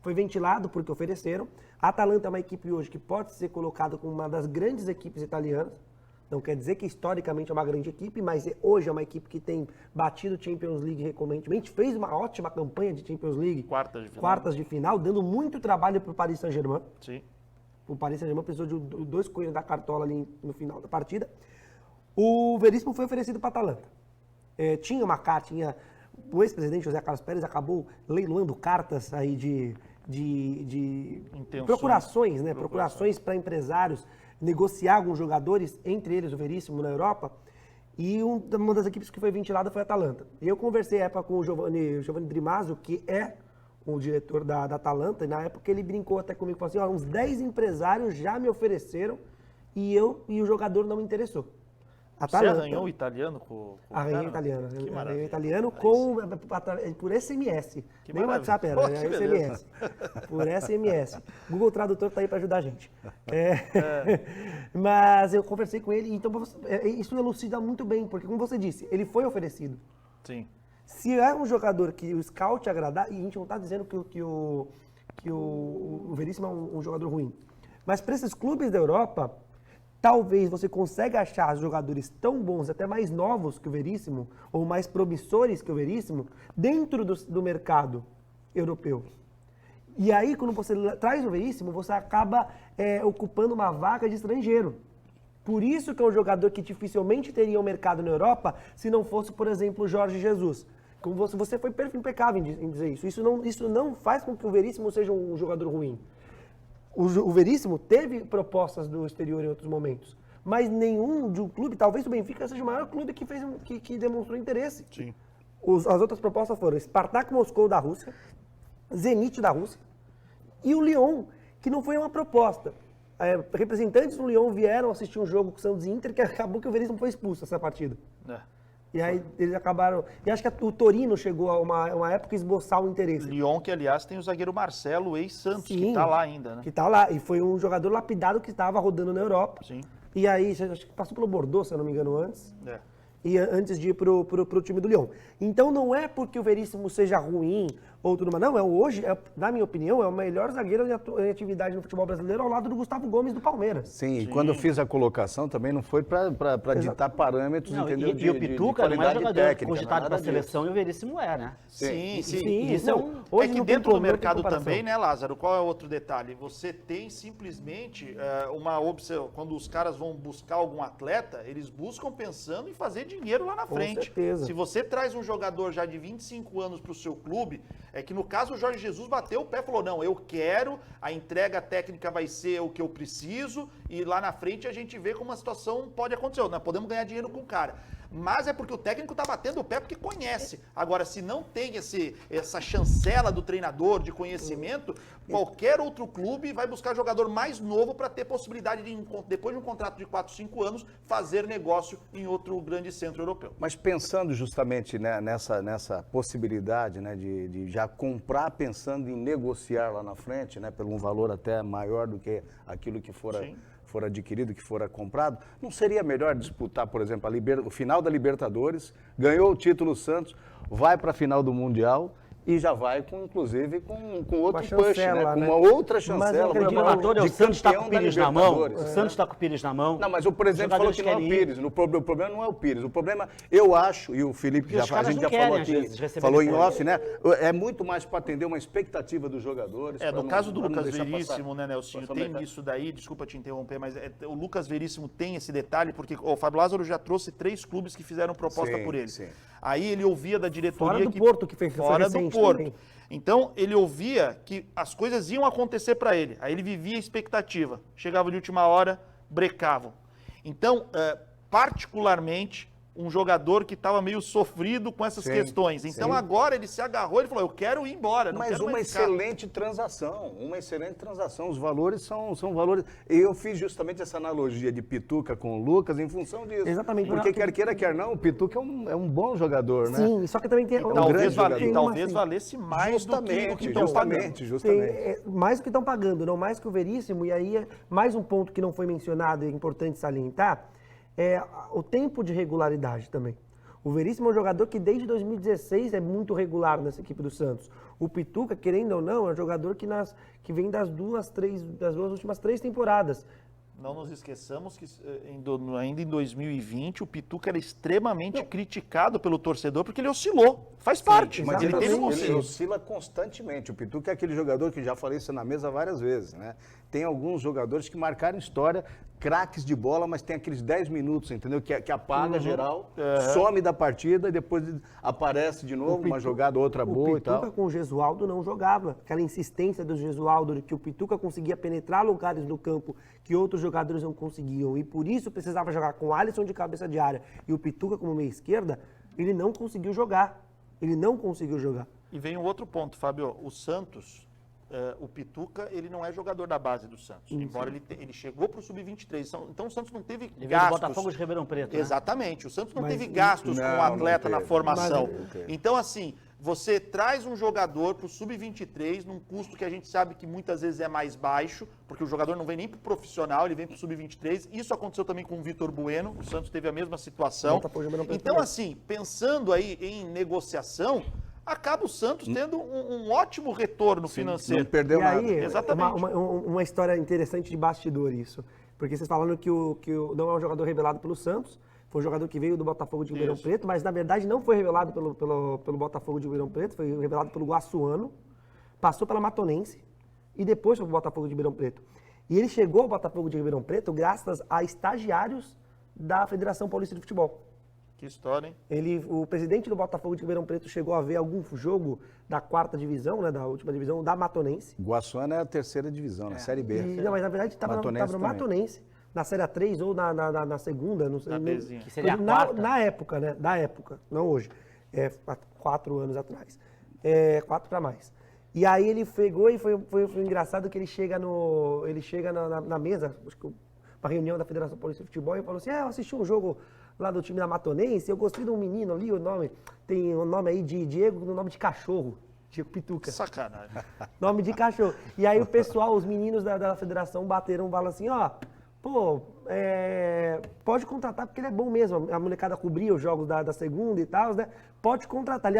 Foi ventilado porque ofereceram. A Atalanta é uma equipe hoje que pode ser colocada como uma das grandes equipes italianas. Não quer dizer que historicamente é uma grande equipe, mas hoje é uma equipe que tem batido Champions League recorrentemente, fez uma ótima campanha de Champions League. Quartas de final, dando muito trabalho para o Paris Saint-Germain. Sim. O Paris Saint-Germain precisou de 2 coelhos da cartola ali no final da partida. O Veríssimo foi oferecido para a Atalanta. O ex-presidente José Carlos Pérez acabou leiloando cartas aí de procurações, né? Procurações para empresários negociar alguns jogadores, entre eles o Veríssimo na Europa. E uma das equipes que foi ventilada foi a Atalanta. E eu conversei à época com o Giovanni Drimaso, que é o diretor da Atalanta, e na época ele brincou até comigo, falou assim, uns 10 empresários já me ofereceram e o jogador não me interessou. Você arranhou o italiano com Arranhei italiano. Que Arranhei maravilha. Italiano por SMS. Que Nem o maravilha. WhatsApp era, Pô, era que SMS. Por SMS. Google Tradutor tá aí para ajudar a gente. Mas eu conversei com ele, então isso elucida muito bem, porque como você disse, ele foi oferecido. Sim. Se é um jogador que o scout agradar, e a gente não está dizendo que o Veríssimo é um jogador ruim, mas para esses clubes da Europa, talvez você consiga achar jogadores tão bons, até mais novos que o Veríssimo, ou mais promissores que o Veríssimo, dentro do mercado europeu. E aí, quando você traz o Veríssimo, você acaba ocupando uma vaga de estrangeiro. Por isso que é um jogador que dificilmente teria um mercado na Europa, se não fosse, por exemplo, o Jorge Jesus. Como você foi impecável em dizer isso. Isso não faz com que o Veríssimo seja um jogador ruim. O Veríssimo teve propostas do exterior em outros momentos, mas nenhum de um clube, talvez o Benfica seja o maior clube que demonstrou interesse. Sim. As outras propostas foram Spartak Moscou da Rússia, Zenit da Rússia e o Lyon, que não foi uma proposta. Representantes do Lyon vieram assistir um jogo com o Santos e Inter, que acabou que o Veríssimo foi expulso nessa partida. E aí eles acabaram... E acho que o Torino chegou a uma época esboçar o interesse. Lyon, que aliás tem o zagueiro Marcelo, ex-Santos, que tá lá ainda, né? Que tá lá. E foi um jogador lapidado que estava rodando na Europa. Sim. E aí, acho que passou pelo Bordeaux, se eu não me engano, antes. E antes de ir pro time do Lyon. Então não é porque o Veríssimo seja ruim ou tudo mais. Não, hoje, na minha opinião, é o melhor zagueiro em atividade no futebol brasileiro ao lado do Gustavo Gomes do Palmeiras. Sim, e quando eu fiz a colocação também não foi para ditar parâmetros, Não, entendeu? e o Pituca não é jogador técnica, cogitado para a seleção e o Veríssimo é, né? Sim. Isso É que dentro do mercado também, né, Lázaro, qual é o outro detalhe? Você tem simplesmente uma observação, quando os caras vão buscar algum atleta, eles buscam pensando em fazer dinheiro lá na frente. certeza. Se você traz um jogador já de 25 anos para o seu clube, é que no caso o Jorge Jesus bateu o pé e falou, não, eu quero, a entrega técnica vai ser o que eu preciso e lá na frente a gente vê como a situação pode acontecer. Nós podemos ganhar dinheiro com o cara. Mas é porque o técnico está batendo o pé porque conhece. Agora, se não tem essa chancela do treinador de conhecimento, qualquer outro clube vai buscar jogador mais novo para ter possibilidade de, depois de um contrato de 4, 5 anos, fazer negócio em outro grande centro europeu. Mas pensando justamente, né, nessa possibilidade, né, de já comprar pensando em negociar lá na frente, né, por um valor até maior do que aquilo que for for adquirido, que for comprado, não seria melhor disputar, por exemplo, o final da Libertadores, ganhou o título o Santos, vai para a final do Mundial e já vai, inclusive, com outro push, né? Com uma outra chancela. O relator é o Santos está com o Pires na mão. O Santos está com o Pires na mão. Não, mas o presidente falou que não é o Pires. O problema não é o Pires. O problema, eu acho, e o Felipe a gente já falou aqui, falou em off, né? É muito mais para atender uma expectativa dos jogadores. No caso do Lucas Veríssimo, né, Nelsinho, tem isso daí, desculpa te interromper, mas o Lucas Veríssimo tem esse detalhe, porque o Fábio Lázaro já trouxe 3 clubes que fizeram proposta por ele. Sim. Aí ele ouvia da diretoria fora do Porto, que fez fora do Porto. Também. Então, ele ouvia que as coisas iam acontecer para ele. Aí ele vivia a expectativa. Chegava de última hora, brecavam. Então, particularmente, um jogador que estava meio sofrido com essas questões. Então, agora ele se agarrou e falou, eu quero ir embora, não quero mais ficar. Excelente transação, Os valores são valores... Eu fiz justamente essa analogia de Pituca com o Lucas em função disso. Exatamente. Porque quer queira, quer não, o Pituca é um bom jogador, né? Sim, só que também tem... Talvez valesse mais do que estão pagando. Justamente. Mais do que estão pagando, não mais que o Veríssimo. E aí, mais um ponto que não foi mencionado e é importante salientar, é o tempo de regularidade também. O Veríssimo é um jogador que desde 2016 é muito regular nessa equipe do Santos. O Pituca, querendo ou não, é um jogador que vem das duas últimas 3 temporadas. Não nos esqueçamos que ainda em 2020 o Pituca era extremamente criticado pelo torcedor porque ele oscilou. Faz parte, mas ele oscila constantemente. O Pituca é aquele jogador que já falei isso na mesa várias vezes, né? Tem alguns jogadores que marcaram história, craques de bola, mas tem aqueles 10 minutos, entendeu? Que apaga geral, some da partida e depois aparece de novo, uma jogada outra boa e tal. O Pituca com o Gesualdo não jogava. Aquela insistência do Gesualdo de que o Pituca conseguia penetrar lugares no campo que outros jogadores não conseguiam. E por isso precisava jogar com o Alisson de cabeça de área e o Pituca como meia esquerda, ele não conseguiu jogar. E vem um outro ponto, Fábio. O Santos, o Pituca, ele não é jogador da base do Santos. Embora ele chegou para o Sub-23. Então o Santos não teve gastos. O Botafogo de Ribeirão Preto, Exatamente. O Santos não teve gastos com o atleta na formação. Então, assim, você traz um jogador para o Sub-23 num custo que a gente sabe que muitas vezes é mais baixo, porque o jogador não vem nem para o profissional, ele vem para o Sub-23. Isso aconteceu também com o Vitor Bueno, o Santos teve a mesma situação. Então, assim, pensando aí em negociação, acaba o Santos tendo um ótimo retorno financeiro. Não perdeu nada. Aí, exatamente. Uma história interessante de bastidor isso. Porque vocês falando que não é um jogador revelado pelo Santos, foi um jogador que veio do Botafogo de Ribeirão Preto, mas na verdade não foi revelado pelo Botafogo de Ribeirão Preto, foi revelado pelo Guassuano, passou pela Matonense e depois foi pro Botafogo de Ribeirão Preto. E ele chegou ao Botafogo de Ribeirão Preto graças a estagiários da Federação Paulista de Futebol. Que história, hein? O presidente do Botafogo de Ribeirão Preto chegou a ver algum jogo da 4ª divisão, né, da última divisão, da Matonense. Guassuano é a 3ª divisão, na Série B. Não, mas na verdade estava no Matonense, na Série A3 ou na segunda, não sei. Que seria a 4ª. Na época, né? Da época, não hoje. 4 anos atrás. 4 para mais. E aí ele pegou e foi engraçado que ele chega na mesa, acho que uma reunião da Federação Paulista de Futebol, e falou assim, eu assisti um jogo lá do time da Matonense, eu gostei de um menino ali, tem o nome aí de Diego, no nome de cachorro, Diego Pituca. Sacanagem. Nome de cachorro. E aí o pessoal, os meninos da federação bateram, falam assim, pode contratar porque ele é bom mesmo, a molecada cobria os jogos da segunda e tal, né? Pode contratar ali,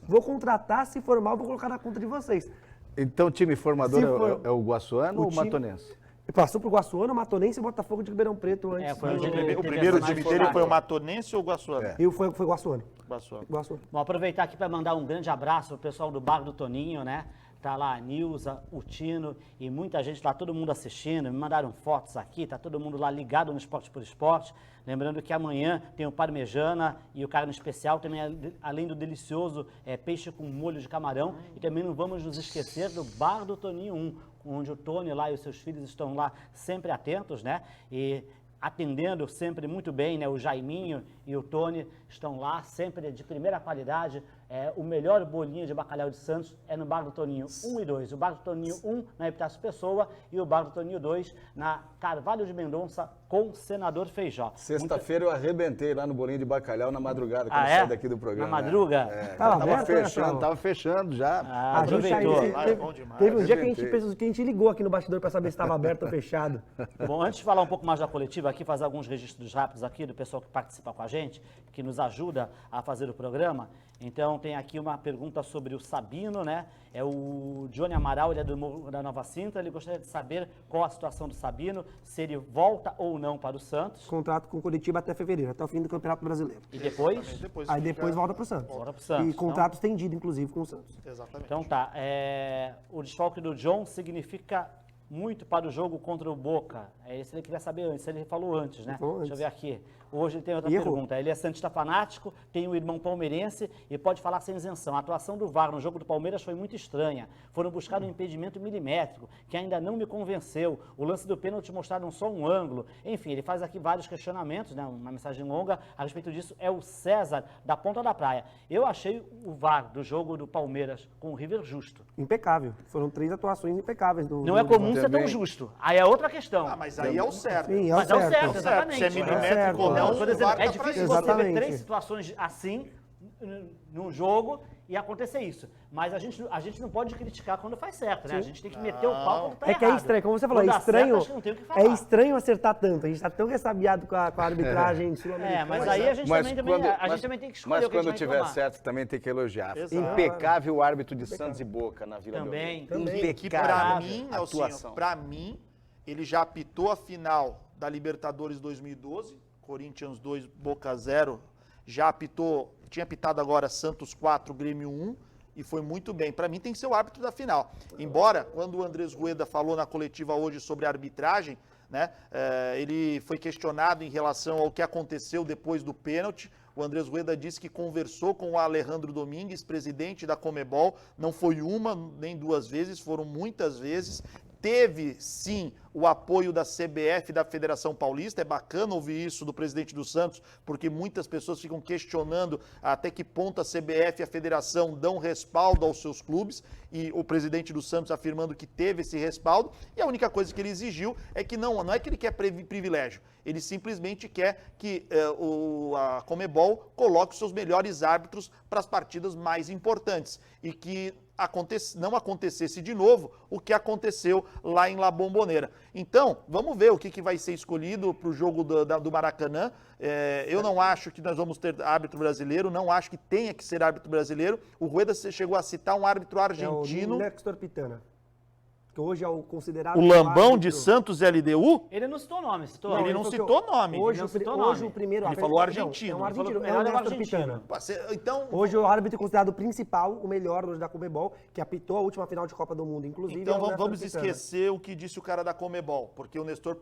vou contratar, se for mal, vou colocar na conta de vocês. Então o time formador é o Guassuano ou o Matonense? Passou pro Guassuano, Matonense e Botafogo de Ribeirão Preto antes. O primeiro time dele foi o Matonense ou o Guassuano? Foi Guassuano. Guassuano. Vou aproveitar aqui para mandar um grande abraço pro pessoal do Bar do Toninho, né? Tá lá a Nilza, o Tino e muita gente lá, todo mundo assistindo, me mandaram fotos aqui, tá todo mundo lá ligado no Esporte por Esporte. Lembrando que amanhã tem o parmejana e o carne especial, também além do delicioso peixe com molho de camarão. E também não vamos nos esquecer do Bar do Toninho 1, onde o Tony lá e os seus filhos estão lá sempre atentos, né? E atendendo sempre muito bem, né? O Jaiminho e o Tony estão lá sempre de primeira qualidade, o melhor bolinho de bacalhau de Santos é no Bar do Toninho 1 e 2. O Bar do Toninho 1 na Epitácio Pessoa e o Bar do Toninho 2 na Carvalho de Mendonça com Senador Feijó. Sexta-feira eu arrebentei lá no bolinho de bacalhau na madrugada, quando eu saí daqui do programa. Na madruga? Tava fechando já. A gente aí, Lá é bom demais. teve um dia que a gente ligou aqui no bastidor para saber se estava aberto ou fechado. Bom, antes de falar um pouco mais da coletiva aqui, fazer alguns registros rápidos aqui do pessoal que participa com a gente, que nos ajuda a fazer o programa. Então, tem aqui uma pergunta sobre o Sabino, né? É o Johnny Amaral, ele é do Morro da Nova Sintra, ele gostaria de saber qual a situação do Sabino, se ele volta ou não para o Santos. Contrato com o Curitiba até fevereiro, até o fim do Campeonato Brasileiro. E depois? Aí depois volta pro Santos. Volta pro Santos. E contrato estendido, inclusive, com o Santos. Exatamente. Então tá, o desfalque do John significa muito para o jogo contra o Boca. É isso que ele queria saber antes, ele falou antes, né? Falou antes. Deixa eu ver aqui. Hoje ele tem outra E errou. pergunta. Ele é santista fanático, tem um irmão palmeirense e pode falar sem isenção. A atuação do VAR no jogo do Palmeiras foi muito estranha. Foram buscar um impedimento milimétrico, que ainda não me convenceu. O lance do pênalti mostraram só um ângulo. Enfim, ele faz aqui vários questionamentos, né? Uma mensagem longa a respeito disso. É o César, da Ponta da Praia. Eu achei o VAR do jogo do Palmeiras com o River justo. Impecável. Foram 3 atuações impecáveis do. Não é do- comum ser tão Também. justo. Aí é outra questão. Ah, mas aí é o certo. Sim, Mas é o certo, É o certo. exatamente. Se é milimétrico ou Não, não, estou o dizendo, VAR é tá pra difícil isso. você ver Exatamente. 3 situações assim num jogo e acontecer isso. Mas a gente não pode criticar quando faz certo, né? A gente tem que meter o pau quando tá É que é errado. estranho, como você falou, Quando é dá estranho. certo, acho que não tem o que falar. É estranho acertar tanto. A gente tá tão ressabiado com a arbitragem sul-americana. Mas aí a gente também tem que escolher Mas o que a gente quando vai tiver reclamar. certo, também tem que elogiar. Exato. Impecável o árbitro de Santos e Boca na Vila Também. Belmiro. Que pra Impecável mim, atuação. Nelsinho, pra mim, ele já apitou a final da Libertadores 2012, Corinthians 2, Boca 0, já apitou, tinha apitado agora Santos 4, Grêmio 1, e foi muito bem. Pra mim tem que ser o árbitro da final. Embora, quando o Andrés Rueda falou na coletiva hoje sobre a arbitragem, né, ele foi questionado em relação ao que aconteceu depois do pênalti. O Andrés Rueda disse que conversou com o Alejandro Domingues, presidente da Conmebol, não foi uma nem 2 vezes, foram muitas vezes. Teve, sim, o apoio da CBF, da Federação Paulista. É bacana ouvir isso do presidente do Santos, porque muitas pessoas ficam questionando até que ponto a CBF e a Federação dão respaldo aos seus clubes, e o presidente do Santos afirmando que teve esse respaldo, e a única coisa que ele exigiu é que não é que ele quer privilégio, ele simplesmente quer que a Conmebol coloque os seus melhores árbitros para as partidas mais importantes, e que não acontecesse de novo o que aconteceu lá em La Bombonera. Então, vamos ver o que vai ser escolhido para o jogo do Maracanã. Eu não acho que nós vamos ter árbitro brasileiro, não acho que tenha que ser árbitro brasileiro. O Rueda chegou a citar um árbitro argentino. É o Néstor Pitana, que hoje é o considerado... O Lambão de árbitro. Santos LDU? Ele não citou nome, citou? Não, Ele ele não falou citou que nome. Hoje, não citou hoje nome. o primeiro... Ele falou argentino. É um argentino, Ele é o falou Néstor argentino. Pitana. Então, Hoje o árbitro considerado o principal, o melhor hoje da Conmebol, que apitou a última final de Copa do Mundo, inclusive. então é o Néstor vamos Pitana. esquecer o que disse o cara da Conmebol, porque o Nestor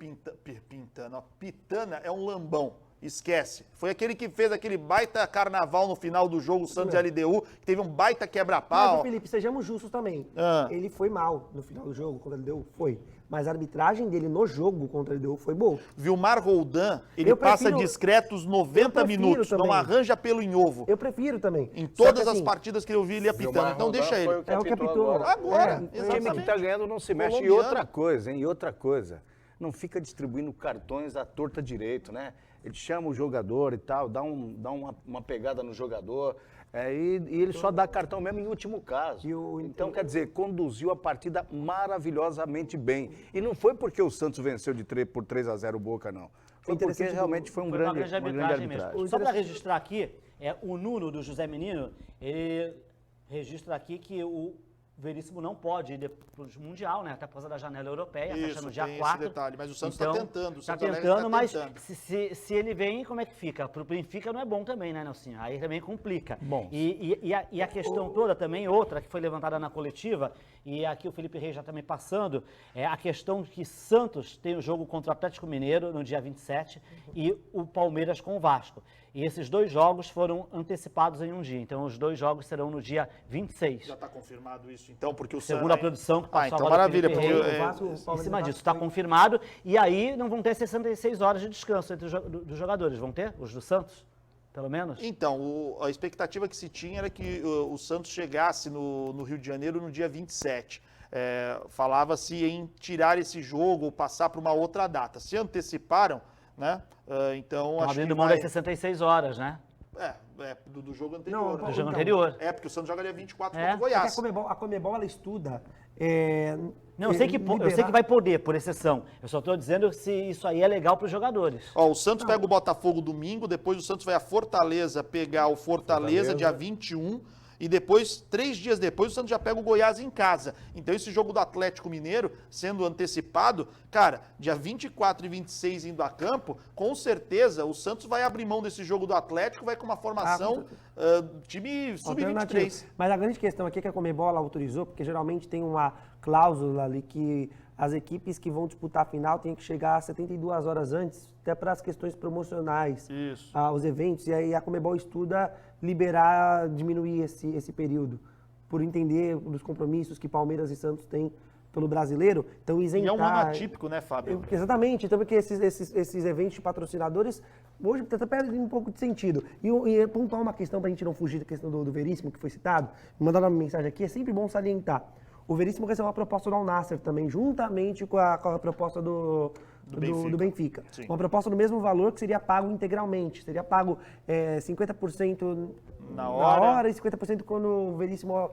Pitana é um lambão. Esquece. Foi aquele que fez aquele baita carnaval no final do jogo Santos LDU, que teve um baita Mas, quebra-pau. Felipe, sejamos justos também. Ah. Ele foi mal no final do jogo contra a LDU? Foi. Mas a arbitragem dele no jogo contra a LDU foi boa. Vilmar Roldan, ele Eu passa prefiro- discretos 90 eu prefiro minutos, não também. arranja pelo em ovo. Eu prefiro também. Em Só todas que, as assim, partidas que eu vi ele apitando, então deixa ele. É o que apitou Agora, É, O time exatamente. que tá ganhando não se mexe. E Colombiano. outra coisa, hein? E outra coisa. Não fica distribuindo cartões à torta direito, né? Ele chama o jogador e tal, dá uma pegada no jogador, e ele só dá cartão mesmo em último caso. Então, quer dizer, conduziu a partida maravilhosamente bem. E não foi porque o Santos venceu por 3-0 o Boca, não. Foi porque interessante realmente foi Foi uma uma grande grande arbitragem arbitragem. mesmo. Só para registrar aqui, o Nuno do José Menino, ele registra aqui que o Veríssimo não pode ir para o Mundial, né? Até por causa da janela europeia, fecha Isso, no dia tem 4. esse detalhe, mas o Santos Então, tá tentando, o Está Santos Alegre tentando, tá mas tentando. se ele vem, como é que fica? Para o Benfica não é bom também, né, Nelsinho? Aí também complica. Bom. E a questão toda também, outra que foi levantada na coletiva, e aqui o Felipe Reis já também passando, é a questão de que Santos tem o jogo contra o Atlético Mineiro no dia 27 e o Palmeiras com o Vasco. E esses 2 jogos foram antecipados em um dia. Então, os 2 jogos serão no dia 26. Já está confirmado isso, então, porque o Segundo a produção que passou então agora maravilha, Felipe porque Reis, o Vasco, o em Palmeiras cima e o disso, Vasco está foi- confirmado. E aí não vão ter 66 horas de descanso entre dos jogadores. Vão ter? Os do Santos? pelo menos? Então, a expectativa que se tinha era que o Santos chegasse no Rio de Janeiro no dia 27. Falava-se em tirar esse jogo ou passar para uma outra data. Se anteciparam, né? Então, Estão acho que abrindo mão das 66 horas, né? do jogo anterior. Não, Do jogo então, anterior. Porque o Santos joga dia 24 É. contra o Goiás. A Conmebol, ela estuda... Não, eu sei que vai poder, por exceção. Eu só estou dizendo se isso aí é legal para os jogadores. O Santos pega o Botafogo domingo, depois o Santos vai a Fortaleza pegar o Fortaleza dia 21, e depois, 3 dias depois, o Santos já pega o Goiás em casa. Então esse jogo do Atlético Mineiro, sendo antecipado, cara, dia 24 e 26 indo a campo, com certeza o Santos vai abrir mão desse jogo do Atlético, vai com uma formação time sub-23. Mas a grande questão aqui é que a Conmebol ela autorizou, porque geralmente tem uma cláusula ali que as equipes que vão disputar a final têm que chegar 72 horas antes, até para as questões promocionais, os eventos, e aí a Conmebol estuda liberar, diminuir esse período, por entender os compromissos que Palmeiras e Santos têm pelo brasileiro, então isentar... E é um ano atípico, né, Fábio? Exatamente, então porque esses eventos de patrocinadores hoje até perdem um pouco de sentido. E pontuar uma questão para a gente não fugir da questão do Veríssimo, que foi citado, mandaram uma mensagem aqui, é sempre bom salientar. O Veríssimo recebeu uma proposta do Al Nassr também, juntamente com a proposta do Benfica. Uma proposta do mesmo valor que seria pago integralmente. Seria pago 50% na hora e 50% quando o Veríssimo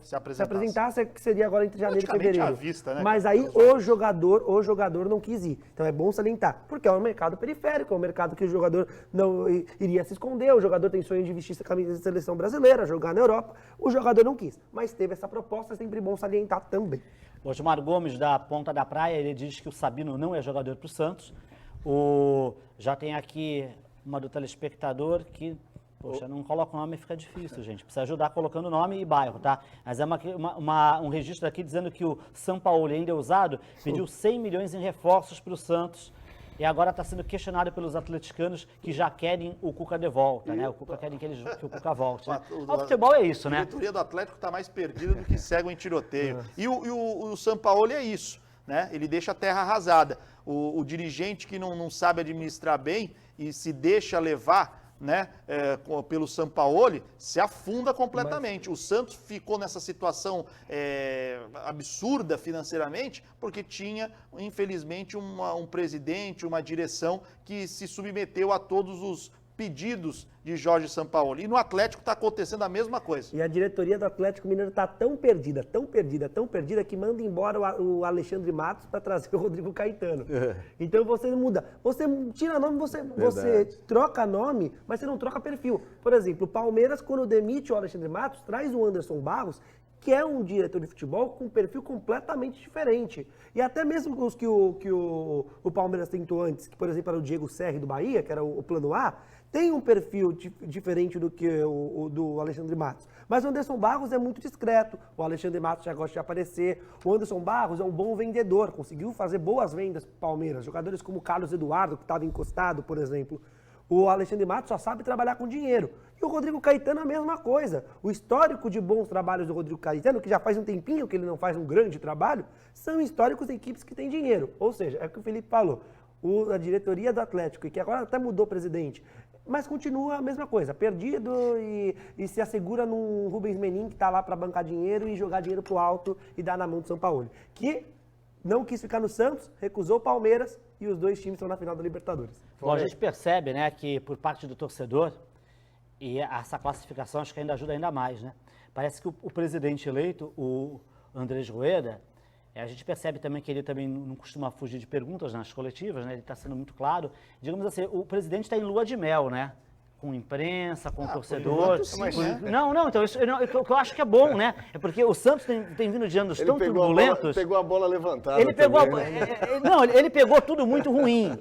se apresentasse, que seria agora entre janeiro e fevereiro. À vista, né? Mas aí o jogador não quis ir. Então é bom salientar, porque é um mercado periférico, é um mercado que o jogador não iria se esconder, o jogador tem sonho de vestir a camisa da seleção brasileira, jogar na Europa, o jogador não quis. Mas teve essa proposta, é sempre bom salientar também. O Osmar Gomes, da Ponta da Praia, ele diz que o Sabino não é jogador para o Santos. Já tem aqui uma do telespectador que, poxa, não coloca o nome, fica difícil, gente. Precisa ajudar colocando o nome e bairro, tá? Mas é um registro aqui dizendo que o São Paulo, ainda é usado, pediu 100 milhões em reforços para o Santos. E agora está sendo questionado pelos atleticanos que já querem o Cuca de volta, né? O Cuca querem que o Cuca volte. Né? O futebol é isso, né? A diretoria do Atlético está mais perdida do que cego em tiroteio. E o Sampaoli é isso, né? Ele deixa a terra arrasada. O dirigente que não sabe administrar bem e se deixa levar, né, pelo Sampaoli, se afunda completamente. O Santos ficou nessa situação absurda financeiramente porque tinha, infelizmente, um presidente, uma direção que se submeteu a todos os pedidos de Jorge Sampaoli. E no Atlético está acontecendo a mesma coisa. E a diretoria do Atlético Mineiro está tão perdida que manda embora o Alexandre Matos para trazer o Rodrigo Caetano. Então você muda. Você tira nome, você troca nome, mas você não troca perfil. Por exemplo, o Palmeiras, quando demite o Alexandre Matos, traz o Anderson Barros, que é um diretor de futebol com um perfil completamente diferente. E até mesmo os que o Palmeiras tentou antes, que por exemplo era o Diego Serri do Bahia, que era o plano A, tem um perfil diferente do que o do Alexandre Matos. Mas o Anderson Barros é muito discreto, o Alexandre Matos já gosta de aparecer, o Anderson Barros é um bom vendedor, conseguiu fazer boas vendas para o Palmeiras, jogadores como o Carlos Eduardo, que estava encostado, por exemplo. O Alexandre Matos só sabe trabalhar com dinheiro. E o Rodrigo Caetano a mesma coisa. O histórico de bons trabalhos do Rodrigo Caetano, que já faz um tempinho que ele não faz um grande trabalho, são históricos de equipes que têm dinheiro. Ou seja, é o que o Felipe falou. A diretoria do Atlético, e que agora até mudou o presidente, mas continua a mesma coisa, perdido e se assegura num Rubens Menin que está lá para bancar dinheiro e jogar dinheiro pro alto e dar na mão do São Paulo. Que não quis ficar no Santos, recusou o Palmeiras e os dois times estão na final da Libertadores. Bom, a gente percebe, né, que por parte do torcedor, e essa classificação acho que ainda ajuda ainda mais, né? Parece que o presidente eleito, o Andrés Rueda, a gente percebe também que ele também não costuma fugir de perguntas nas coletivas, né? Ele está sendo muito claro. Digamos assim, o presidente está em lua de mel, né? Com imprensa, com torcedor. Não, então isso eu acho que é bom, né? É porque o Santos tem vindo de anos tão turbulentos. Ele pegou a bola levantada. Ele pegou ele pegou tudo muito ruim.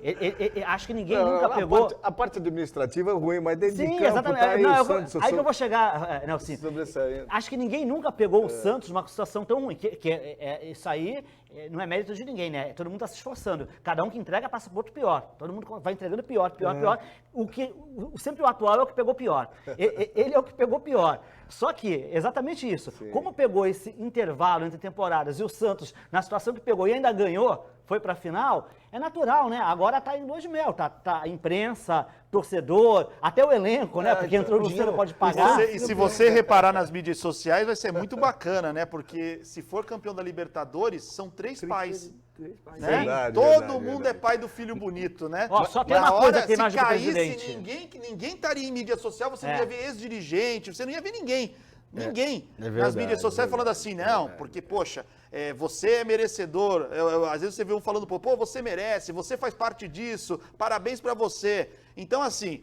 Acho que ninguém nunca pegou. A parte administrativa é ruim, mas dentro de campo exatamente. Tá aí o Santos. Aí que eu vou chegar. Acho que ninguém nunca pegou o Santos numa situação tão ruim. Isso aí não é mérito de ninguém, né? Todo mundo está se esforçando. Cada um que entrega passa por outro pior. Todo mundo vai entregando pior. Sempre o atual é o que pegou pior. Ele é o que pegou pior. Só que, exatamente isso. Sim. Como pegou esse intervalo entre temporadas e o Santos, na situação que pegou e ainda ganhou, foi para a final, é natural, né? Agora tá em lua de mel, tá a imprensa, torcedor, até o elenco, né? Porque entrou o dinheiro, pode pagar. E se você reparar nas mídias sociais, vai ser muito bacana, né? Porque se for campeão da Libertadores, são 3 pais. Né? Verdade, Todo verdade, mundo verdade. é pai do filho bonito, né? Ó, só tem Na uma coisa hora, que tem mais se do que o caísse, presidente. ninguém estaria em mídia social, você não É. ia ver ex-dirigente, você não ia ver ninguém. Ninguém é nas verdade, mídias sociais falando assim, não, porque, poxa, você é merecedor. Às vezes você vê um falando, pô, você merece, você faz parte disso, parabéns pra você. Então, assim,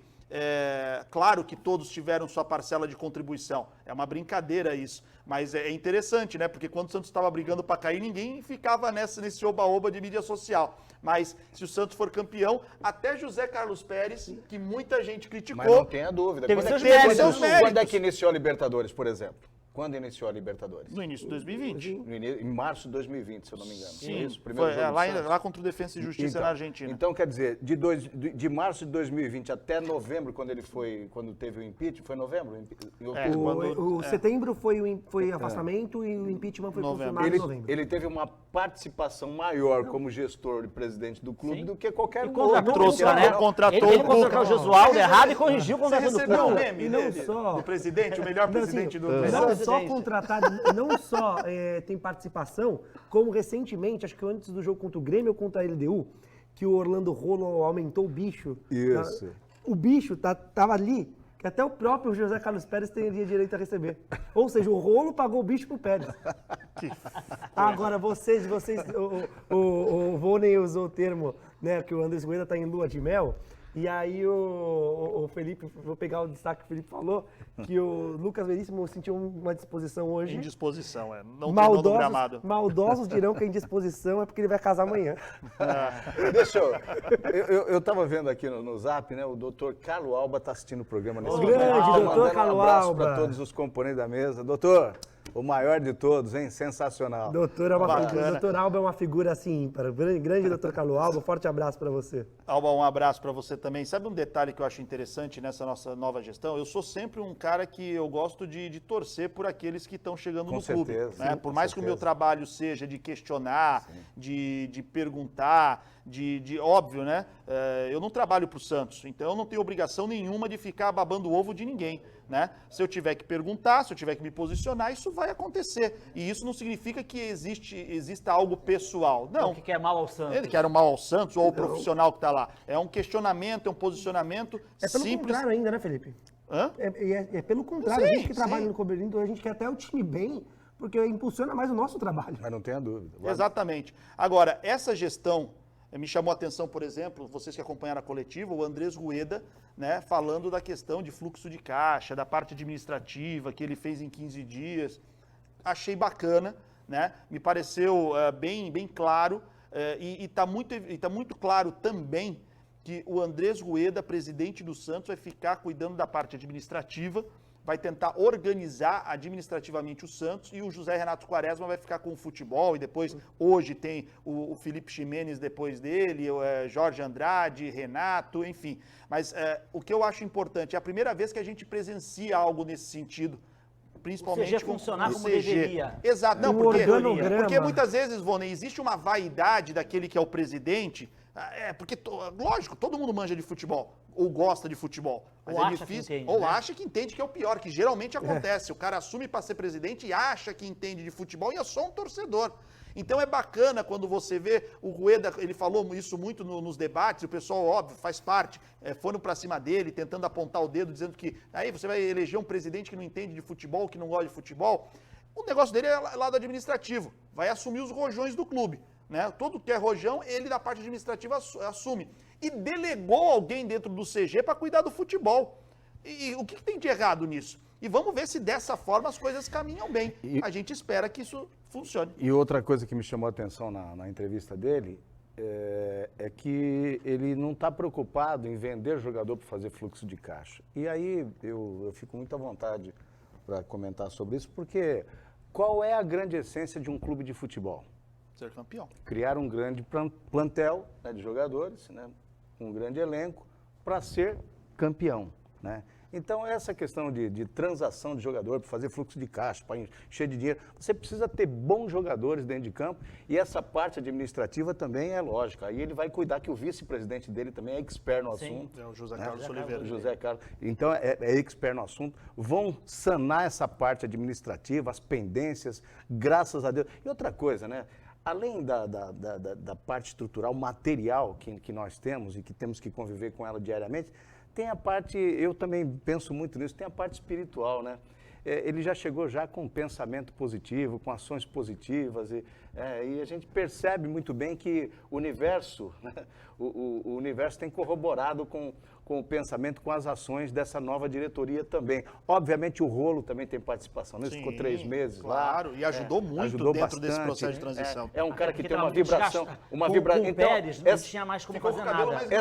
claro que todos tiveram sua parcela de contribuição. É uma brincadeira isso. Mas é interessante, né? Porque quando o Santos estava brigando para cair, ninguém ficava nesse oba-oba de mídia social. Mas se o Santos for campeão, até José Carlos Pérez, que muita gente criticou. Mas não tenha dúvida. Teve Quando seus é que- méritos. quando- Seus méritos. Quando é que iniciou a Libertadores, por exemplo? Quando iniciou a Libertadores? No início de 2020. Em março de 2020, se eu não me engano. Sim, Isso, primeiro foi jogo do Santos. lá contra o Defensa e Justiça na Argentina. Então, quer dizer, de março de 2020 até novembro, quando teve o impeachment, foi novembro? Em outubro. quando- O setembro foi afastamento e o impeachment foi Novembro. confirmado em novembro. Ele teve uma participação maior como gestor e presidente do clube Sim. do que qualquer E outro. contratou, trouxe, né? né? Contratou ele o contratou Cuca. o Jesualdo errado e corrigiu o Você contrato do recebeu o Cuca. meme E não dele, só- do presidente, o melhor Não, presidente assim, do Melhor não só presidente. contratado, não só tem participação, como recentemente, acho que antes do jogo contra o Grêmio ou contra a LDU, que o Orlando Rolo aumentou o bicho. Isso. O bicho tava ali, que até o próprio José Carlos Pérez teria direito a receber. Ou seja, o Rolo pagou o bicho pro Pérez. Agora, vocês o Vônei usou o termo, né, que o Andrés Rueda tá em lua de mel. E aí o Felipe, vou pegar o destaque que o Felipe falou, que o Lucas Veríssimo sentiu uma disposição hoje. Indisposição, não treinou no gramado. Maldosos dirão que a indisposição é porque ele vai casar amanhã. Deixa eu estava vendo aqui no Zap, né? O doutor Carlos Alba está assistindo o programa nesse Grande, doutor Mandando Carlos um abraço Alba. para todos os componentes da mesa. Doutor, o maior de todos, hein? Sensacional. Doutor Alba é uma figura assim ímpar. Grande doutor Carlos Alba, forte abraço para você. Alba, um abraço para você também. Sabe um detalhe que eu acho interessante nessa nossa nova gestão? Eu sou sempre um cara que eu gosto de torcer por aqueles que estão chegando Com no clube. certeza, Né? sim, Por com mais que o meu certeza. trabalho seja de questionar, de perguntar, óbvio, né? Eu não trabalho para o Santos, então eu não tenho obrigação nenhuma de ficar babando o ovo de ninguém. Né? Se eu tiver que perguntar, se eu tiver que me posicionar, isso vai acontecer. E isso não significa que exista algo pessoal. Não. O que quer mal ao Santos. Ele quer o mal ao Santos ou ao profissional que está lá. É um questionamento, é um posicionamento É pelo simples. contrário ainda, né, Felipe? Hã? É pelo contrário. Sim, a gente que trabalha sim. no Cobrinho, a gente quer até o time bem, porque impulsiona mais o nosso trabalho. Mas não tenha dúvida. Exatamente. Agora, essa gestão me chamou a atenção, por exemplo, vocês que acompanharam a coletiva, o Andrés Rueda, né, falando da questão de fluxo de caixa, da parte administrativa que ele fez em 15 dias. Achei bacana, né? Me pareceu bem claro e está muito claro também que o Andrés Rueda, presidente do Santos, vai ficar cuidando da parte administrativa, vai tentar organizar administrativamente o Santos e o José Renato Quaresma vai ficar com o futebol e depois, hoje tem o Felipe Ximenes depois dele, Jorge Andrade, Renato, enfim. Mas o que eu acho importante, é a primeira vez que a gente presencia algo nesse sentido, principalmente CG funcionar o como CG. deveria. Exato, não, Um porque organograma. muitas vezes, Vônei, existe uma vaidade daquele que é o presidente, porque, lógico, todo mundo manja de futebol, ou gosta de futebol. Mas Ou é acha que difícil, entende, ou né? acha que entende, que é o pior, que geralmente acontece. O cara assume para ser presidente e acha que entende de futebol e é só um torcedor. Então é bacana quando você vê o Rueda, ele falou isso muito nos debates, o pessoal, óbvio, faz parte, foram para cima dele, tentando apontar o dedo, dizendo que aí você vai eleger um presidente que não entende de futebol, que não gosta de futebol. O negócio dele é lado administrativo, vai assumir os rojões do clube. Né? Todo que é rojão, ele da parte administrativa assume. E delegou alguém dentro do CG para cuidar do futebol. E o que tem de errado nisso? E vamos ver se dessa forma as coisas caminham bem. A gente espera que isso funcione. E outra coisa que me chamou a atenção na entrevista dele é que ele não está preocupado em vender jogador para fazer fluxo de caixa. E aí eu fico muito à vontade para comentar sobre isso, porque qual é a grande essência de um clube de futebol? Ser campeão. Criar um grande plantel, né, de jogadores, né, um grande elenco, para ser campeão. Né? Então, essa questão de transação de jogador, para fazer fluxo de caixa, para encher de dinheiro, você precisa ter bons jogadores dentro de campo e essa parte administrativa também é lógica. Aí ele vai cuidar que o vice-presidente dele também é expert no assunto. É o José Carlos Oliveira. José Carlos. Então, é expert no assunto. Vão sanar essa parte administrativa, as pendências, graças a Deus. E outra coisa, né? Além da parte estrutural, material que nós temos e que temos que conviver com ela diariamente, tem a parte, eu também penso muito nisso, tem a parte espiritual, né? Ele já chegou já com um pensamento positivo, com ações positivas e a gente percebe muito bem que o universo, né? o universo tem corroborado com o pensamento, com as ações dessa nova diretoria também. Obviamente o Rolo também tem participação nisso, ficou 3 meses lá. Claro, e ajudou muito ajudou dentro bastante, desse processo de transição. É um cara que tem tava uma muito vibração, desgastado. Com o então, Pérez, não tinha mais como ficou fazer com o cabelo nada. mais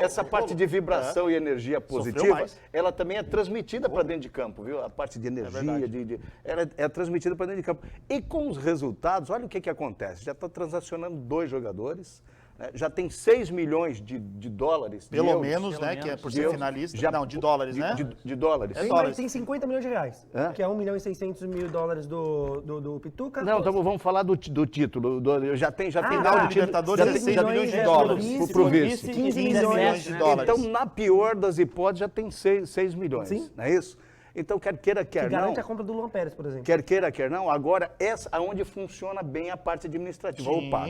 essa parte de vibração e energia Sofreu positiva, mais. ela também é transmitida para dentro de campo, viu? A parte de energia, ela é transmitida para dentro de campo. E com os resultados, olha o que acontece. Já está transacionando 2 jogadores, né? Já tem 6 milhões de dólares. Pelo euros, menos, né? Que é por ser euros. finalista. Não, de dólares, né? De dólares. Tem 50 milhões de reais, que é 1 milhão e 600 mil dólares do Pituca. Não, então vamos falar do título. Já tem Final de Libertadores é 6 milhões de dólares. Pro vice. 15 milhões de dólares. Então, na pior das hipóteses, já tem 6 milhões. Sim. Não é isso? Então, quer queira, quer Que não... garante a compra do Luan Pérez, por exemplo. Quer queira, quer não, agora aonde funciona bem a parte administrativa. Sim. Opa,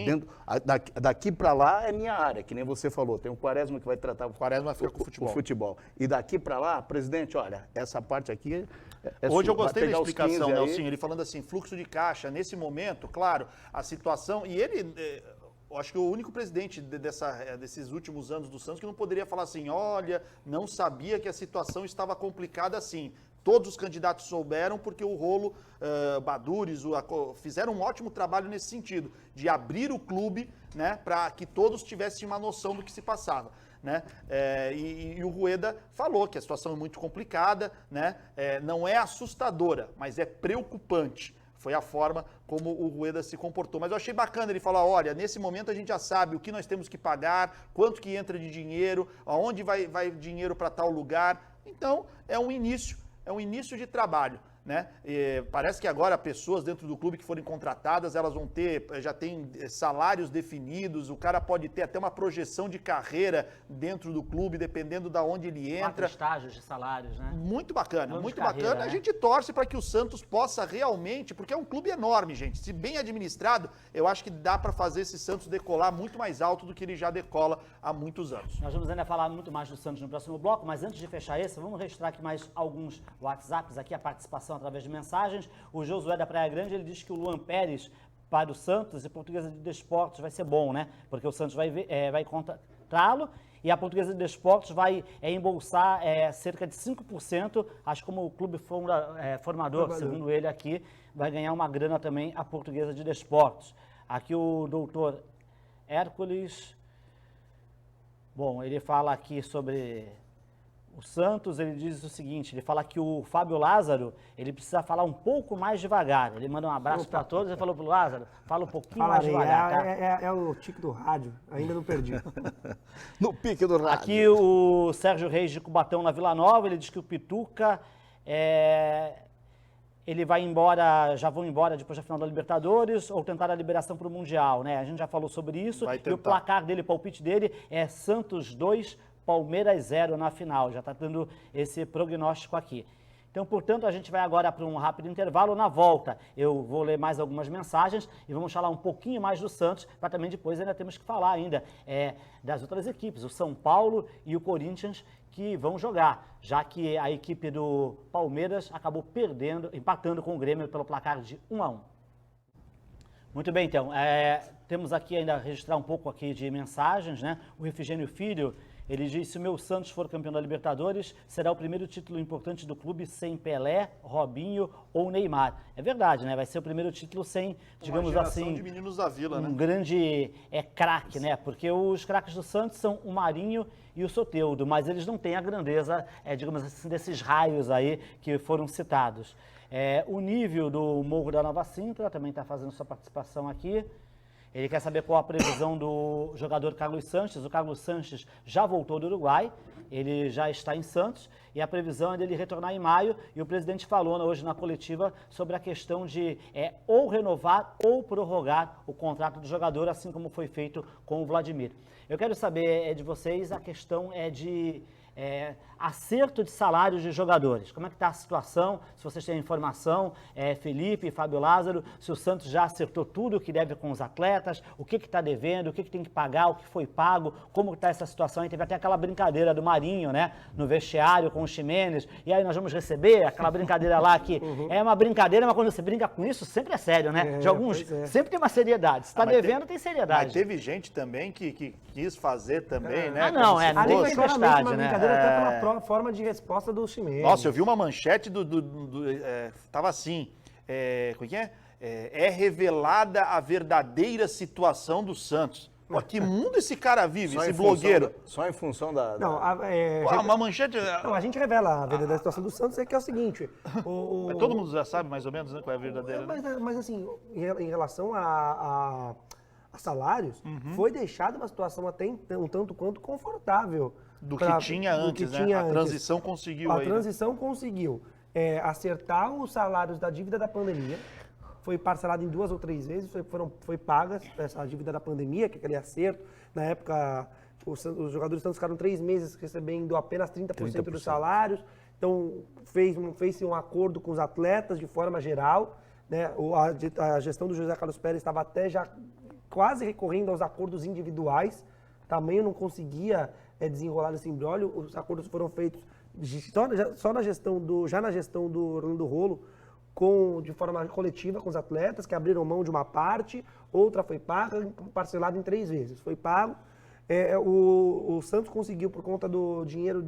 daqui para lá é minha área, que nem você falou. Tem o Quaresma que vai tratar o Quaresma fica com o futebol. E daqui para lá, presidente, olha, essa parte aqui é Hoje sua. eu gostei Vai da pegar os explicação, 15 aí. Nelsinho, ele falando assim, fluxo de caixa, nesse momento, claro, a situação, e ele, eu acho que o único presidente desses últimos anos do Santos que não poderia falar assim, olha, não sabia que a situação estava complicada assim. Todos os candidatos souberam porque o Rolo, Badures, fizeram um ótimo trabalho nesse sentido, de abrir o clube, né, para que todos tivessem uma noção do que se passava. Né? E o Rueda falou que a situação é muito complicada, né? Não é assustadora, mas é preocupante. Foi a forma como o Rueda se comportou. Mas eu achei bacana ele falar, olha, nesse momento a gente já sabe o que nós temos que pagar, quanto que entra de dinheiro, aonde vai dinheiro para tal lugar. Então, é um início de trabalho. Né? Parece que agora pessoas dentro do clube que forem contratadas, elas vão ter, já tem salários definidos, o cara pode ter até uma projeção de carreira dentro do clube, dependendo de onde ele entra. 4 estágios de salários, né? Muito bacana, Plano de muito carreira, bacana. né? A gente torce para que o Santos possa realmente, porque é um clube enorme, gente. Se bem administrado, eu acho que dá para fazer esse Santos decolar muito mais alto do que ele já decola há muitos anos. Nós vamos ainda falar muito mais do Santos no próximo bloco, mas antes de fechar esse, vamos registrar aqui mais alguns WhatsApps, aqui a participação através de mensagens. O Josué da Praia Grande, ele diz que o Luan Pérez para o Santos e Portuguesa de Desportos vai ser bom, né? Porque o Santos vai contratá-lo e a Portuguesa de Desportos vai embolsar cerca de 5%, acho como o clube formador, segundo ele aqui, vai ganhar uma grana também a Portuguesa de Desportos. Aqui o doutor Hércules, bom, ele fala aqui sobre o Santos, ele diz o seguinte, ele fala que o Fábio Lázaro, ele precisa falar um pouco mais devagar. Ele manda um abraço para todos e falou pro Lázaro, fala um pouquinho mais devagar, tá? É o tique do rádio, ainda não perdi. No pique do rádio. Aqui o Sérgio Reis de Cubatão na Vila Nova, ele diz que o Pituca, ele vai embora, já vão embora depois da final da Libertadores ou tentar a liberação para o Mundial, né? A gente já falou sobre isso. E o placar dele, palpite dele é Santos 2, Palmeiras 0 na final, já está dando esse prognóstico aqui. Então, portanto, a gente vai agora para um rápido intervalo. Na volta, eu vou ler mais algumas mensagens e vamos falar um pouquinho mais do Santos, para também depois ainda temos que falar ainda das outras equipes, o São Paulo e o Corinthians, que vão jogar, já que a equipe do Palmeiras acabou empatando com o Grêmio pelo placar de 1-1. Muito bem, então, temos aqui ainda registrar um pouco aqui de mensagens, né? O Refigênio Filho, ele diz, se o meu Santos for campeão da Libertadores, será o primeiro título importante do clube sem Pelé, Robinho ou Neymar. É verdade, né? Vai ser o primeiro título sem, digamos assim, de meninos da Vila, um né? grande craque, né? Porque os craques do Santos são o Marinho e o Soteldo, mas eles não têm a grandeza, digamos assim, desses raios aí que foram citados. O nível do Morro da Nova Sintra também está fazendo sua participação aqui. Ele quer saber qual a previsão do jogador Carlos Sanches. O Carlos Sanches já voltou do Uruguai ele já está em Santos e a previsão é dele retornar em maio. E o presidente falou hoje na coletiva sobre a questão de ou renovar ou prorrogar o contrato do jogador, assim como foi feito com o Vladimir. Eu quero saber de vocês, a questão de acerto de salários de jogadores. Como é que está a situação? Se vocês têm informação, Felipe, Fábio Lázaro, se o Santos já acertou tudo o que deve com os atletas, o que está devendo, o que tem que pagar, o que foi pago, como está essa situação. E teve até aquela brincadeira do Marinho, né, no vestiário com o Ximenes, e aí nós vamos receber aquela brincadeira lá que é uma brincadeira, mas quando você brinca com isso, sempre é sério, né? De alguns, sempre tem uma seriedade. Se está devendo, tem seriedade. Mas teve gente também que quis fazer também, né? Não, Ali não foi tem claramente tempestade, uma né? brincadeira até pela forma de resposta do Ximenes. Nossa, eu vi uma manchete tava assim, como é que é? É revelada a verdadeira situação do Santos. Pô, que mundo esse cara vive, esse blogueiro? Só em função da... Não, Uma manchete... não, a gente revela a verdadeira situação do Santos, que é o seguinte... Mas todo mundo já sabe mais ou menos, né, qual é a verdadeira. Né? Mas assim, em relação a salários, foi deixada uma situação até um tanto quanto confortável. Do que tinha antes, né? A transição conseguiu aí. A transição conseguiu acertar os salários da dívida da pandemia. Foi parcelado em 2 ou 3 vezes, foi pagas essa dívida da pandemia, que é aquele acerto. Na época, os jogadores Santos ficaram 3 meses recebendo apenas 30% dos salários. Então, fez-se um acordo com os atletas de forma geral. Né? A gestão do José Carlos Pérez estava até já quase recorrendo aos acordos individuais. Também não conseguia desenrolar esse imbróglio. Os acordos foram feitos só na gestão do Orlando Rolo, de forma coletiva com os atletas, que abriram mão de uma parte, outra foi paga, parcelada em 3 vezes. Foi pago. O Santos conseguiu, por conta do dinheiro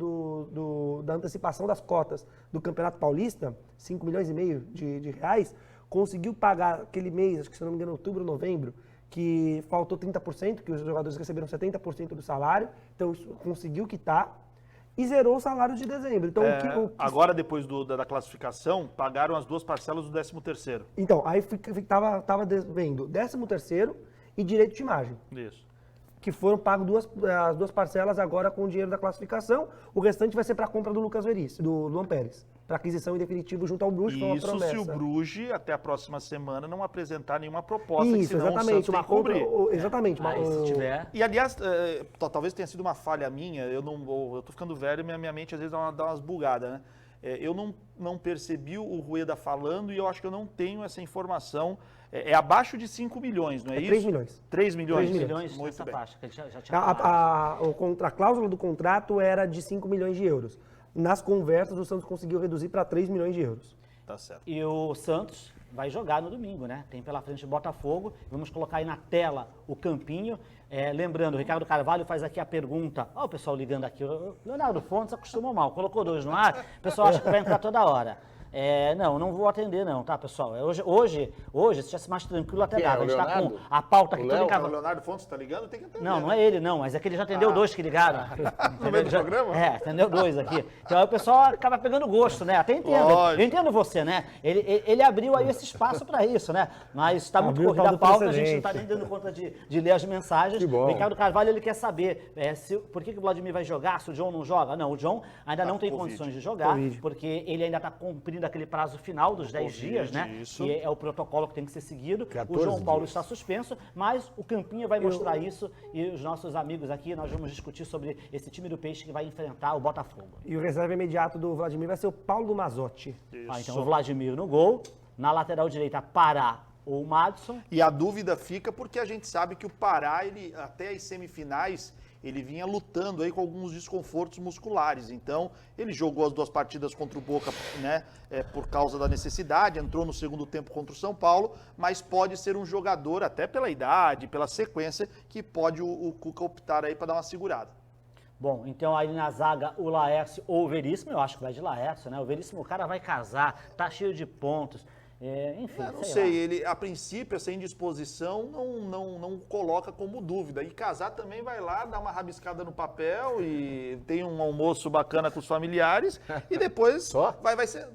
da antecipação das cotas do Campeonato Paulista, 5 milhões e meio de reais, conseguiu pagar aquele mês, acho que se não me engano, outubro, novembro, que faltou 30%, que os jogadores receberam 70% do salário, então isso conseguiu quitar e zerou o salário de dezembro. Então, agora, depois da classificação, pagaram as 2 parcelas do 13º. Então, aí estava devendo 13º e direito de imagem. Isso. Que foram pagos as 2 parcelas agora com o dinheiro da classificação. O restante vai ser para a compra do Lucas Veríssimo, do Luan Pérez, para aquisição em definitivo junto ao Bruges. Isso se o Bruges, até a próxima semana, não apresentar nenhuma proposta. Isso, que senão exatamente. Uma compra. Exatamente. Se tiver... E, aliás, talvez tenha sido uma falha minha, eu tô ficando velho e minha mente às vezes dá umas bugadas, né? Eu não percebi o Rueda falando e eu acho que eu não tenho essa informação. É abaixo de 5 milhões, não é isso? 3 milhões. 3 milhões? 3 milhões Muito nessa bem. faixa, que ele já tinha falado. A cláusula do contrato era de 5 milhões de euros. Nas conversas, o Santos conseguiu reduzir para 3 milhões de euros. Tá certo. E o Santos vai jogar no domingo, né? Tem pela frente o Botafogo. Vamos colocar aí na tela o campinho. Lembrando, o Ricardo Carvalho faz aqui a pergunta. Olha o pessoal ligando aqui. O Leonardo Fontes acostumou mal. Colocou 2 no ar. O pessoal acha que vai entrar toda hora. Não vou atender não, tá, pessoal? Hoje, se estivesse mais tranquilo, até dava. A gente tá com a pauta aqui toda O Leonardo Fontes tá ligando? Tem que atender. Não é ele não, mas é que ele já atendeu 2 que ligaram. No meio do programa? Atendeu 2 aqui. Então aí o pessoal acaba pegando gosto, né? Até entendo. Lógico. Eu entendo você, né? Ele abriu aí esse espaço para isso, né? Mas está muito Abriu corrida a o tal do pauta, a gente não precedente. está nem dando conta de ler as mensagens. Que bom. O Ricardo Carvalho, ele quer saber por que o Vladimir vai jogar, se o John não joga. Não, o John ainda não tem Covid. condições de jogar, porque ele ainda está cumprindo aquele prazo final dos 10 dias, né? Isso. Que é o protocolo que tem que ser seguido. O 14 João Paulo dias. está suspenso, mas o Campinho vai mostrar isso e os nossos amigos aqui, nós vamos discutir sobre esse time do Peixe que vai enfrentar o Botafogo. E o reserva imediato do Vladimir vai ser o Paulo Mazzotti. Então o Vladimir no gol, na lateral direita Pará ou Madison. E a dúvida fica porque a gente sabe que o Pará, ele até as semifinais, ele vinha lutando aí com alguns desconfortos musculares. Então, ele jogou as 2 partidas contra o Boca, né, por causa da necessidade, entrou no segundo tempo contra o São Paulo, mas pode ser um jogador, até pela idade, pela sequência, que pode o Cuca optar aí para dar uma segurada. Bom, então aí na zaga o Laércio ou o Veríssimo, eu acho que vai de Laércio, né? O Veríssimo, o cara vai casar, tá cheio de pontos. Enfim, Eu não sei sei, lá. ele, a princípio, essa indisposição não coloca como dúvida. E casar também vai lá, dar uma rabiscada no papel e tem um almoço bacana com os familiares e depois Só? vai ser.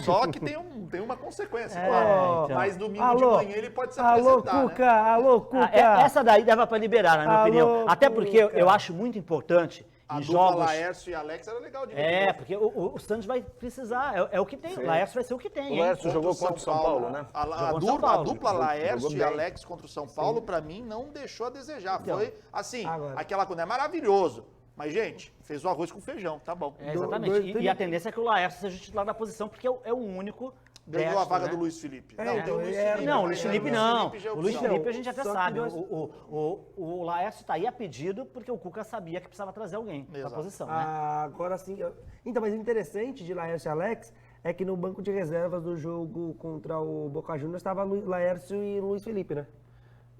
Só que tem uma consequência, É, claro. então. Mas domingo de manhã ele pode se apresentar. Alô, Cuca! Né? Alô, Cuca! Essa daí dava para liberar, na minha Alô, opinião. Até porque Cuca. eu acho muito importante A em dupla jogos... Laércio e Alex era legal de ver. É, porque o Santos vai precisar, é o que tem, o Laércio vai ser o que tem, O hein? Laércio jogou contra o São Paulo, né? A Jogou no São Paulo. dupla Laércio Jogou e bem. Alex contra o São Paulo, pra mim, não deixou a desejar. Então, Foi, assim, agora. aquela coisa, é maravilhoso. Mas, gente, fez o arroz com feijão, tá bom. É, exatamente. dois- E a tendência é que o Laércio seja o titular da posição, porque é o único. Ganhou a destro, vaga né? do Luiz Felipe. É, Não, então, tem o Luiz é, Felipe. Não, o mas Luiz é, Felipe não. Felipe já é O Luiz opção. Felipe a gente até Só que sabe. nós- O Laércio está aí a pedido porque o Cuca sabia que precisava trazer alguém para a Exato. posição, né? Agora sim. Então, mas o interessante de Laércio e Alex é que no banco de reservas do jogo contra o Boca Juniors estava Laércio e Luiz Felipe, né?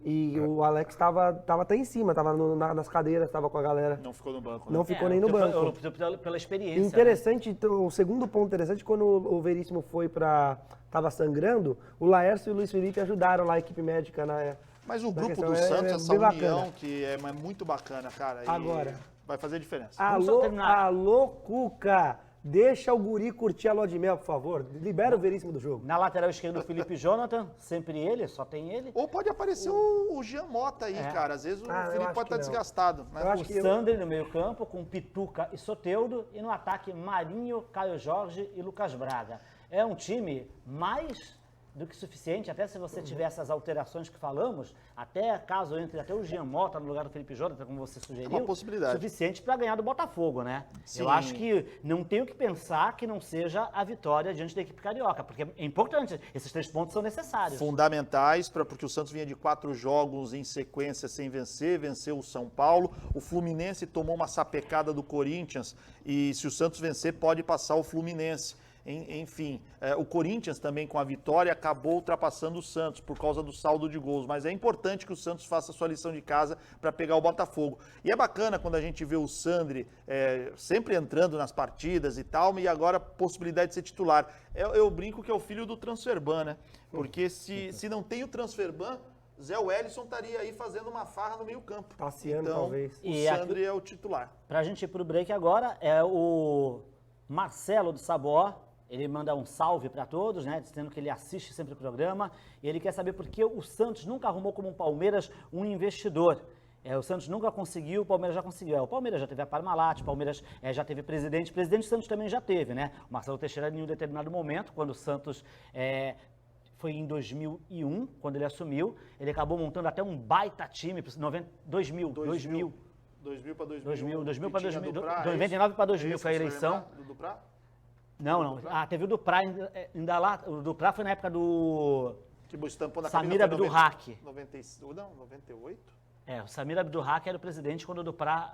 E o Alex estava até em cima, estava nas cadeiras, estava com a galera. Não ficou no banco, né? Não ficou nem no banco. Pela experiência. Interessante, então, o segundo ponto interessante, quando o Veríssimo estava sangrando, o Laércio e o Luiz Felipe ajudaram lá a equipe médica na... Mas o Na grupo questão do é Santos, essa bem união, bacana. que é muito bacana, cara. E Agora. vai fazer diferença. Vamos só Alô, terminar. alô, Cuca! Deixa o guri curtir a lua de mel, por favor. Libera o Veríssimo do jogo. Na lateral esquerda, o Felipe Jonathan, sempre ele, só tem ele. Ou pode aparecer o Jean Mota aí, É. cara. Às vezes o Ah, eu Felipe acho pode que estar não. desgastado, né? Eu acho O que Sandri no meio campo, com Pituca e Soteldo. E no ataque, Marinho, Caio Jorge e Lucas Braga. É um time mais do que suficiente, até se você tiver essas alterações que falamos, até caso entre até o Jean Mota no lugar do Felipe Jonathan, como você sugeriu, É uma possibilidade. suficiente para ganhar do Botafogo, né? Sim. Eu acho que não tenho que pensar que não seja a vitória diante da equipe carioca, porque é importante, esses 3 pontos são necessários. Fundamentais, porque o Santos vinha de 4 jogos em sequência sem vencer, venceu o São Paulo, o Fluminense tomou uma sapecada do Corinthians e se o Santos vencer pode passar o Fluminense. Enfim, o Corinthians também com a vitória acabou ultrapassando o Santos por causa do saldo de gols, mas é importante que o Santos faça a sua lição de casa para pegar o Botafogo. E é bacana quando a gente vê o Sandri sempre entrando nas partidas e tal, e agora possibilidade de ser titular. Eu brinco que é o filho do Transferban, né? Porque se não tem o Transferban, Zé Wellison estaria aí fazendo uma farra no meio campo. Passeando, então, talvez. O E Sandri é o titular. Pra gente ir pro break agora, é o Marcelo do Sabor. Ele manda um salve para todos, né? Dizendo que ele assiste sempre o programa. E ele quer saber por que o Santos nunca arrumou como o Palmeiras um investidor. O Santos nunca conseguiu, o Palmeiras já conseguiu. O Palmeiras já teve a Parmalat, o Palmeiras já teve presidente. Presidente o Santos também já teve, né? O Marcelo Teixeira, em um determinado momento, quando o Santos... foi em 2001, quando ele assumiu. Ele acabou montando até um baita time, 2000 para 2000. 2000 para 2000 para 2000, Duprá, 99 para 2000 isso foi a que você eleição. lembra do Duprá? Não. Teve o Duprá ainda lá. O Duprá foi na época do Que estampou na Samir camisa, foi Abdurraqui. 98? O Samir Abdurraqui era o presidente quando o Duprá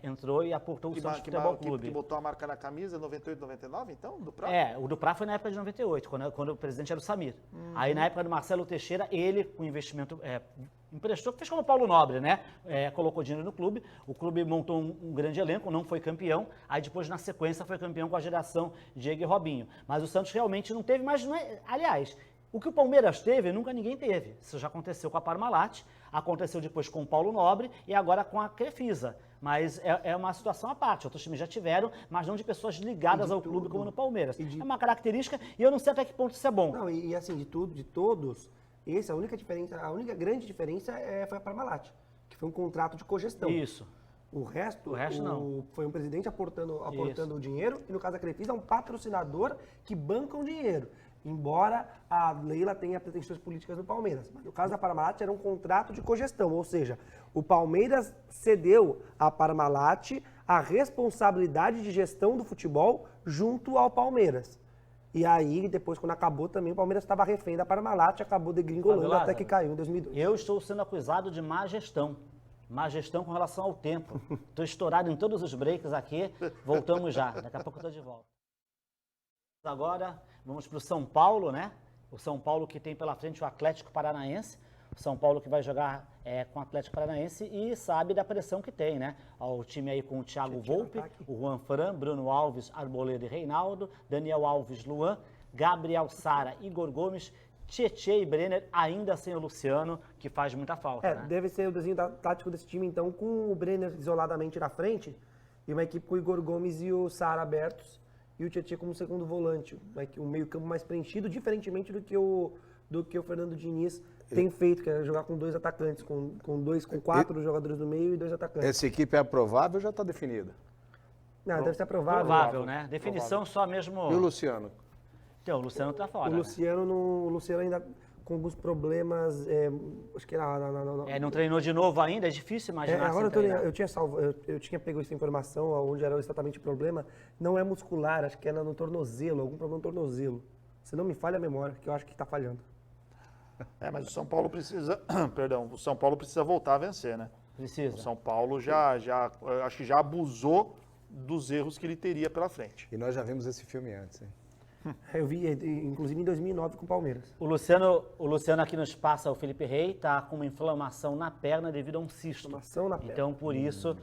entrou e aportou o Santos Futebol Clube. Que botou a marca na camisa 98, 99, então, Duprá? O Duprá foi na época de 98, quando o presidente era o Samir. Aí na época do Marcelo Teixeira, ele, com investimento, emprestou, fez como o Paulo Nobre, né? Colocou dinheiro no clube, o clube montou um grande elenco, não foi campeão, aí depois, na sequência, foi campeão com a geração Diego e Robinho. Mas o Santos realmente não teve, mas não é... Aliás, o que o Palmeiras teve, nunca ninguém teve. Isso já aconteceu com a Parmalat, aconteceu depois com o Paulo Nobre e agora com a Crefisa. Mas é uma situação à parte. Outros times já tiveram, mas não de pessoas ligadas ao clube como no Palmeiras. É uma característica e eu não sei até que ponto isso é bom. Não, e assim, de todos, a única diferença, a única grande diferença foi a Parmalat, que foi um contrato de cogestão. Isso. O resto não. Foi um presidente aportando o dinheiro, e no caso da Crefisa é um patrocinador que banca o dinheiro. Embora a Leila tenha pretensões políticas no Palmeiras. Mas no caso da Parmalat era um contrato de cogestão, ou seja, o Palmeiras cedeu à Parmalat a responsabilidade de gestão do futebol junto ao Palmeiras. E aí, depois, quando acabou também, o Palmeiras estava refém da Parmalat, acabou degringolando até que caiu em 2002. Eu estou sendo acusado de má gestão. Má gestão com relação ao tempo. Estou estourado em todos os breaks aqui. Voltamos já. Daqui a pouco eu estou de volta. Agora, vamos para o São Paulo, né? O São Paulo que tem pela frente o Atlético Paranaense. O São Paulo que vai jogar com o Atlético Paranaense e sabe da pressão que tem, né? O time aí com o Thiago Volpe, o Juan Fran, Bruno Alves, Arboleda e Reinaldo, Daniel Alves, Luan, Gabriel Sara, Igor Gomes, Tietê e Brenner, ainda sem o Luciano, que faz muita falta, né? Deve ser o desenho tático desse time, então, com o Brenner isoladamente na frente e uma equipe com o Igor Gomes e o Sara abertos e o Tietê como segundo volante, um meio campo mais preenchido, diferentemente do que o Fernando Diniz tem feito, que é jogar com 2 atacantes, com 4 jogadores no meio e 2 atacantes. Essa equipe é aprovável ou já está definida? Não, deve ser provável. Provável, né? Definição só mesmo... E o Luciano? Então, o Luciano tá fora, O né? Luciano ainda com alguns problemas, acho que Não treinou de novo ainda, é difícil imaginar agora sem treinar. eu tinha pego essa informação, onde era exatamente o problema, não é muscular, acho que era no tornozelo, algum problema no tornozelo. Se não me falha a memória, que eu acho que está falhando. Mas o São Paulo precisa, perdão, o São Paulo precisa voltar a vencer, né? Precisa. O São Paulo acho que já abusou dos erros que ele teria pela frente. E nós já vimos esse filme antes, hein? Eu vi, inclusive, em 2009 com o Palmeiras. O Luciano aqui nos passa, o Felipe Rey, tá com uma inflamação na perna devido a um cisto. Inflamação na perna. Então, por isso,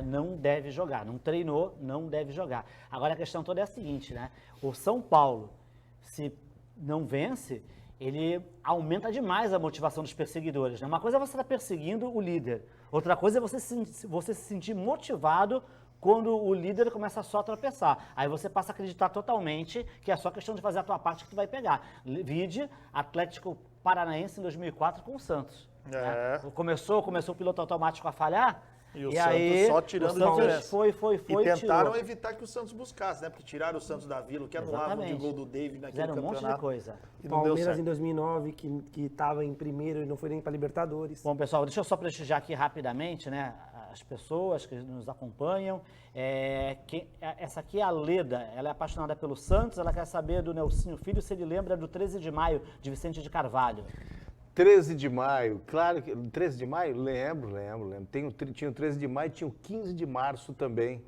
não deve jogar. Não treinou, não deve jogar. Agora, a questão toda é a seguinte, né? O São Paulo, se não vence, ele aumenta demais a motivação dos perseguidores, né? Uma coisa é você estar perseguindo o líder. Outra coisa é você se sentir motivado quando o líder começa só a tropeçar. Aí você passa a acreditar totalmente que é só questão de fazer a tua parte que tu vai pegar. Vide Atlético Paranaense em 2004 com o Santos. Né? Começou o piloto automático a falhar. E o e Santos aí, só tirando o Santos diferença. foi, E tentaram tirou. evitar que o Santos buscasse, né? Porque tiraram o Santos da Vila, que anulavam de Exatamente. gol do David naquele Fizeram um monte campeonato. de coisa. E não deu Palmeiras certo. em 2009, que estava em primeiro e não foi nem para Libertadores. Bom, pessoal, deixa eu só prestigiar aqui rapidamente, né, as pessoas que nos acompanham. Essa aqui é a Leda, ela é apaixonada pelo Santos, ela quer saber do Nelsinho Filho se ele lembra do 13 de maio de Vicente de Carvalho. 13 de maio, claro que... 13 de maio? Lembro. Tinha o 13 de maio e tinha o 15 de março também.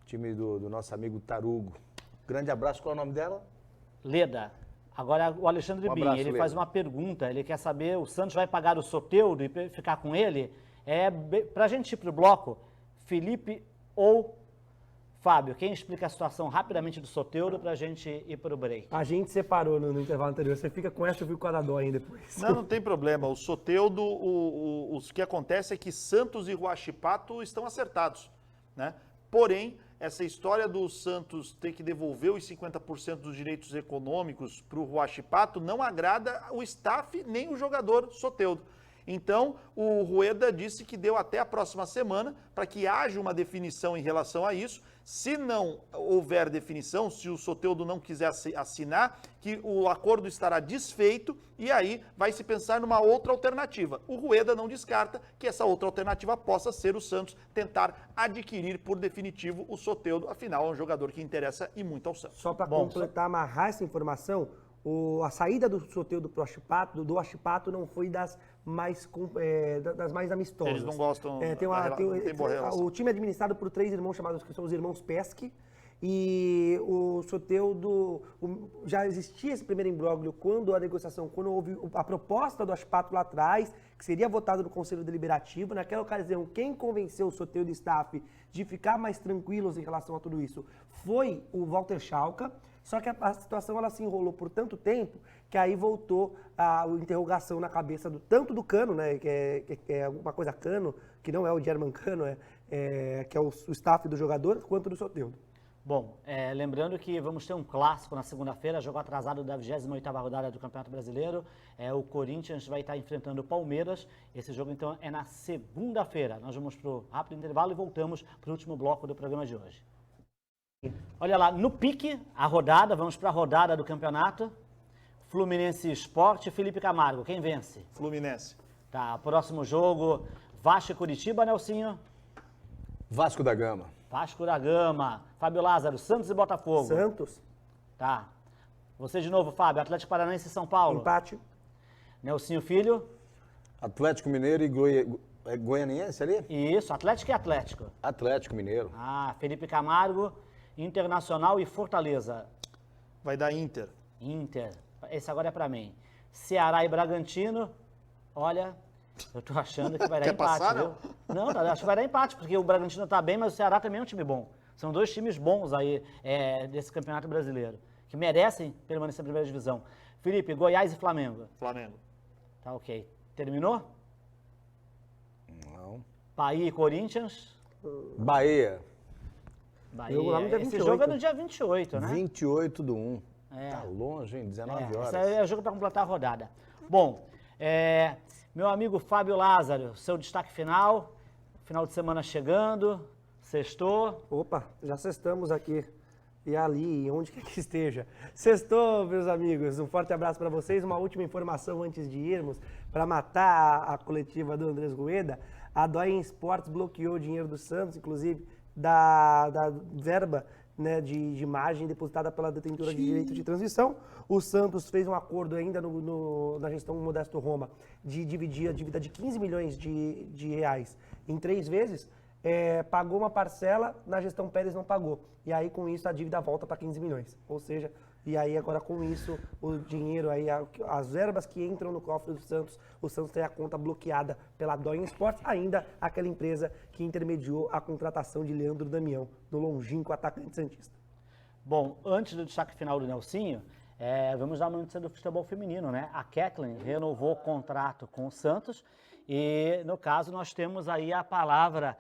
Time do nosso amigo Tarugo. Grande abraço, qual é o nome dela? Leda. Agora o Alexandre Um Bin, abraço, ele Leda. faz uma pergunta, ele quer saber, o Santos vai pagar o Soteldo e ficar com ele? Pra gente ir pro bloco, Felipe ou Fábio, quem explica a situação rapidamente do Soteldo pra gente ir pro break? A gente separou no intervalo anterior. Você fica com essa, eu fico com a da Dói depois. Não tem problema. O Soteldo, o que acontece é que Santos e Huachipato estão acertados, né? Porém, essa história do Santos ter que devolver os 50% dos direitos econômicos para o Huachipato não agrada o staff nem o jogador Soteldo. Então, o Rueda disse que deu até a próxima semana para que haja uma definição em relação a isso. Se não houver definição, se o Soteldo não quiser assinar, que o acordo estará desfeito e aí vai se pensar numa outra alternativa. O Rueda não descarta que essa outra alternativa possa ser o Santos tentar adquirir por definitivo o Soteldo. Afinal, é um jogador que interessa e muito ao Santos. Só para completar, amarrar essa informação, a saída do Soteldo do Huachipato não foi das mais amistosas. Eles não gostam, tem boa relação. O time é administrado por 3 irmãos chamados, que são os irmãos Pesce, e o Soteldo, já existia esse primeiro imbróglio quando houve a proposta do Huachipato lá atrás, que seria votada no Conselho Deliberativo. Naquela ocasião, quem convenceu o Soteldo e o staff de ficar mais tranquilos em relação a tudo isso foi o Walter Schalka. Só que a situação ela se enrolou por tanto tempo que aí voltou a interrogação na cabeça tanto do Cano, né, que é alguma coisa Cano, que não é o German Cano, que é o staff do jogador, quanto do Soteldo. Bom, lembrando que vamos ter um clássico na segunda-feira, jogo atrasado da 28ª rodada do Campeonato Brasileiro. O Corinthians vai estar enfrentando o Palmeiras. Esse jogo, então, é na segunda-feira. Nós vamos para o rápido intervalo e voltamos para o último bloco do programa de hoje. Olha lá, no pique, a rodada, vamos para a rodada do campeonato. Fluminense Sport, Felipe Camargo, quem vence? Fluminense. Tá, próximo jogo, Vasco e Curitiba, Nelsinho? Vasco da Gama. Vasco da Gama. Fábio Lázaro, Santos e Botafogo. Santos. Tá. Você de novo, Fábio, Atlético Paranaense e São Paulo. Empate. Nelsinho Filho? Atlético Mineiro e Goianiense ali? Isso, Atlético e Atlético. Atlético Mineiro. Felipe Camargo, Internacional e Fortaleza. Vai dar Inter. Inter. Esse agora é pra mim. Ceará e Bragantino. Olha, eu tô achando que vai dar Quer empate, passar, viu? Não, acho que vai dar empate, porque o Bragantino tá bem, mas o Ceará também é um time bom. São dois times bons aí desse Campeonato Brasileiro, que merecem permanecer na primeira divisão. Felipe, Goiás e Flamengo. Flamengo. Tá ok. Terminou? Não. Bahia e Corinthians. Bahia. Bahia. Jogo lá no dia Esse 28. jogo é no dia 28, né? 28/1. É. Tá longe, hein? 19 horas. Esse é o jogo para completar a rodada. Bom, meu amigo Fábio Lázaro, seu destaque final de semana chegando, Sextou. Opa, já sextamos aqui. E ali, onde quer que esteja. Sextou, meus amigos. Um forte abraço para vocês. Uma última informação antes de irmos. Para matar a coletiva do Andrés Rueda, a Doyen Sports bloqueou o dinheiro do Santos, inclusive da verba, né, de imagem depositada pela detentora de direito de transmissão. O Santos fez um acordo ainda na gestão Modesto Roma de dividir a dívida de 15 milhões de reais em 3 vezes. Pagou uma parcela, na gestão Pérez não pagou. E aí, com isso, a dívida volta para 15 milhões. Ou seja, e aí agora com isso, o dinheiro aí, as verbas que entram no cofre do Santos, o Santos tem a conta bloqueada pela Doyen Sports, ainda aquela empresa que intermediou a contratação de Leandro Damião, no longínquo atacante santista. Bom, antes do destaque final do Nelsinho, vamos dar uma notícia do futebol feminino, né? A Kathleen renovou o contrato com o Santos e, no caso, nós temos aí a palavra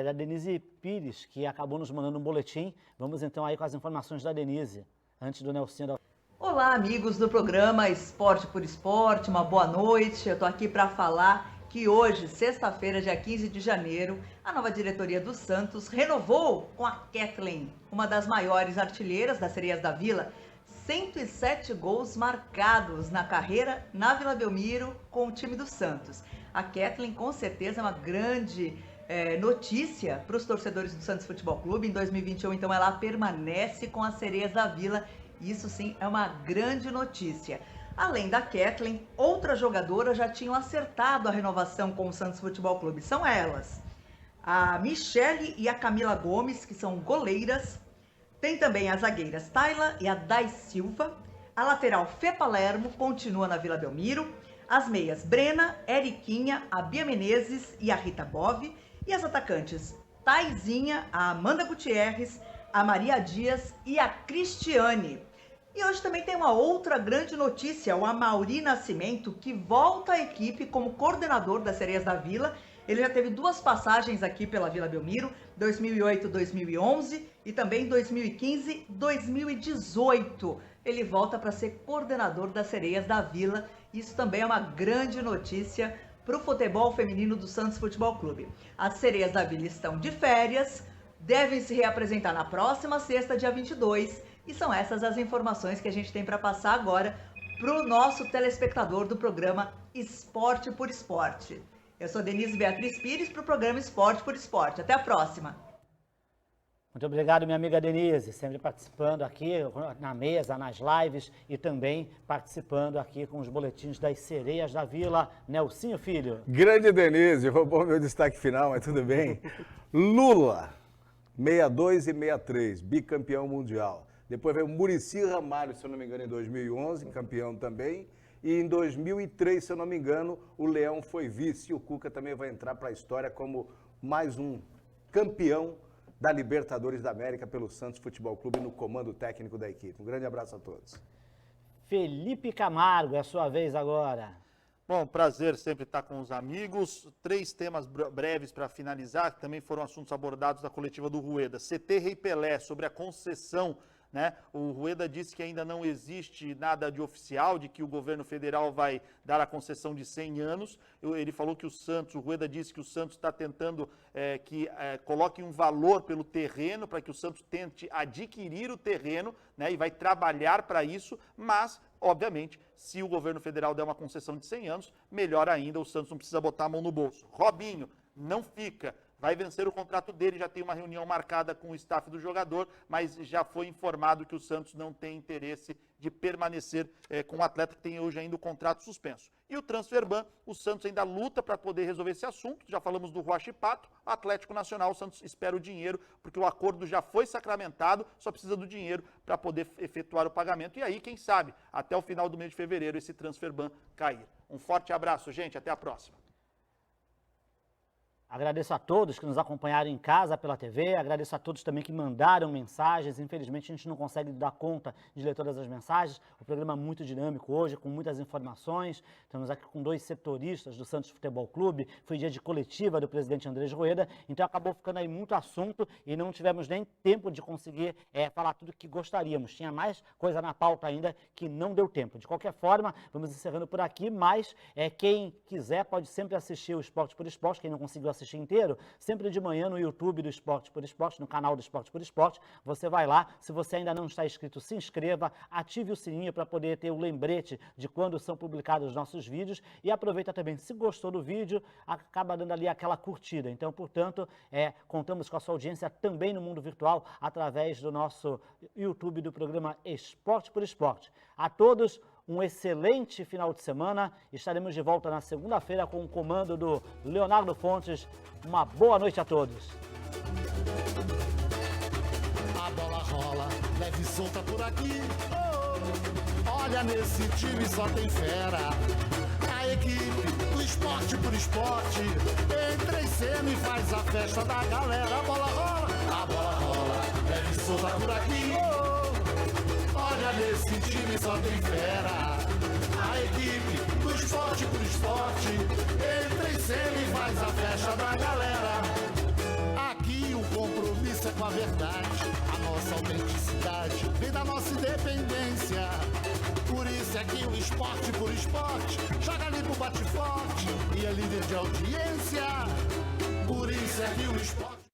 da Denise Pires, que acabou nos mandando um boletim. Vamos então aí com as informações da Denise, antes do Nelsinho. Olá, amigos do programa Esporte por Esporte, uma boa noite. Eu estou aqui para falar que hoje, sexta-feira, dia 15 de janeiro, a nova diretoria do Santos renovou com a Kathleen, uma das maiores artilheiras das Sereias da Vila, 107 gols marcados na carreira na Vila Belmiro com o time do Santos. A Kathleen, com certeza, é uma grande notícia para os torcedores do Santos Futebol Clube. Em 2021, então, ela permanece com as Sereias da Vila. Isso sim é uma grande notícia. Além da Kathleen, outras jogadoras já tinham acertado a renovação com o Santos Futebol Clube. São elas, a Michele e a Camila Gomes, que são goleiras. Tem também as zagueiras Tayla e a Dai Silva. A lateral Fê Palermo continua na Vila Belmiro. As meias Brena, Eriquinha, a Bia Menezes e a Rita Bove. E as atacantes Taizinha, a Amanda Gutierrez, a Maria Dias e a Cristiane. E hoje também tem uma outra grande notícia, o Amaury Nascimento, que volta à equipe como coordenador das Sereias da Vila. Ele já teve 2 passagens aqui pela Vila Belmiro, 2008-2011 e também 2015-2018. Ele volta para ser coordenador das Sereias da Vila. Isso também é uma grande notícia para o futebol feminino do Santos Futebol Clube. As Sereias da Vila estão de férias, devem se reapresentar na próxima sexta, dia 22, e são essas as informações que a gente tem para passar agora para o nosso telespectador do programa Esporte por Esporte. Eu sou Denise Beatriz Pires para o programa Esporte por Esporte. Até a próxima! Muito obrigado, minha amiga Denise, sempre participando aqui na mesa, nas lives e também participando aqui com os boletins das Sereias da Vila. Nelsinho Filho. Grande Denise, roubou meu destaque final, mas tudo bem. Lula, 62 e 63, bicampeão mundial. Depois veio o Muricy Ramalho, se eu não me engano, em 2011, campeão também. E em 2003, se eu não me engano, o Leão foi vice e o Cuca também vai entrar para a história como mais um campeão da Libertadores da América pelo Santos Futebol Clube no comando técnico da equipe. Um grande abraço a todos. Felipe Camargo, é a sua vez agora. Bom, prazer sempre estar com os amigos. 3 temas breves para finalizar, que também foram assuntos abordados na coletiva do Rueda. CT Rei Pelé, sobre a concessão, né? O Rueda disse que ainda não existe nada de oficial, de que o governo federal vai dar a concessão de 100 anos. Ele falou que o Rueda disse que o Santos está tentando que coloque um valor pelo terreno, para que o Santos tente adquirir o terreno, né? E vai trabalhar para isso, mas, obviamente, se o governo federal der uma concessão de 100 anos, melhor ainda, o Santos não precisa botar a mão no bolso. Robinho, não fica. Vai vencer o contrato dele, já tem uma reunião marcada com o staff do jogador, mas já foi informado que o Santos não tem interesse de permanecer com o atleta que tem hoje ainda o contrato suspenso. E o Transferban, o Santos ainda luta para poder resolver esse assunto, já falamos do Huachipato, Atlético Nacional, o Santos espera o dinheiro, porque o acordo já foi sacramentado, só precisa do dinheiro para poder efetuar o pagamento. E aí, quem sabe, até o final do mês de fevereiro, esse Transferban cair. Um forte abraço, gente, até a próxima. Agradeço a todos que nos acompanharam em casa pela TV, agradeço a todos também que mandaram mensagens. Infelizmente a gente não consegue dar conta de ler todas as mensagens. O programa é muito dinâmico hoje, com muitas informações. Estamos aqui com 2 setoristas do Santos Futebol Clube. Foi dia de coletiva do presidente Andrés Rueda, então acabou ficando aí muito assunto e não tivemos nem tempo de conseguir falar tudo que gostaríamos. Tinha mais coisa na pauta ainda que não deu tempo. De qualquer forma, vamos encerrando por aqui, mas quem quiser pode sempre assistir o Esporte por Esporte, quem não conseguiu assistir assistir inteiro, sempre de manhã no YouTube do Esporte por Esporte, no canal do Esporte por Esporte. Você vai lá, se você ainda não está inscrito, se inscreva, ative o sininho para poder ter o lembrete de quando são publicados os nossos vídeos e aproveita também, se gostou do vídeo, acaba dando ali aquela curtida. Então, portanto, contamos com a sua audiência também no mundo virtual através do nosso YouTube do programa Esporte por Esporte. A todos, um excelente final de semana. Estaremos de volta na segunda-feira com o comando do Leonardo Fontes. Uma boa noite a todos. A bola rola, leve e solta por aqui. Oh, olha, nesse time só tem fera. A equipe do Esporte por Esporte entra em cena e faz a festa da galera. A bola rola, leve e solta por aqui. Oh, olha, nesse time só tem fera. A equipe do Esporte por Esporte entra em cena e faz a festa da galera. Aqui o compromisso é com a verdade, a nossa autenticidade vem da nossa independência. Por isso é que o Esporte por Esporte joga limpo, bate forte e é líder de audiência. Por isso é que o Esporte...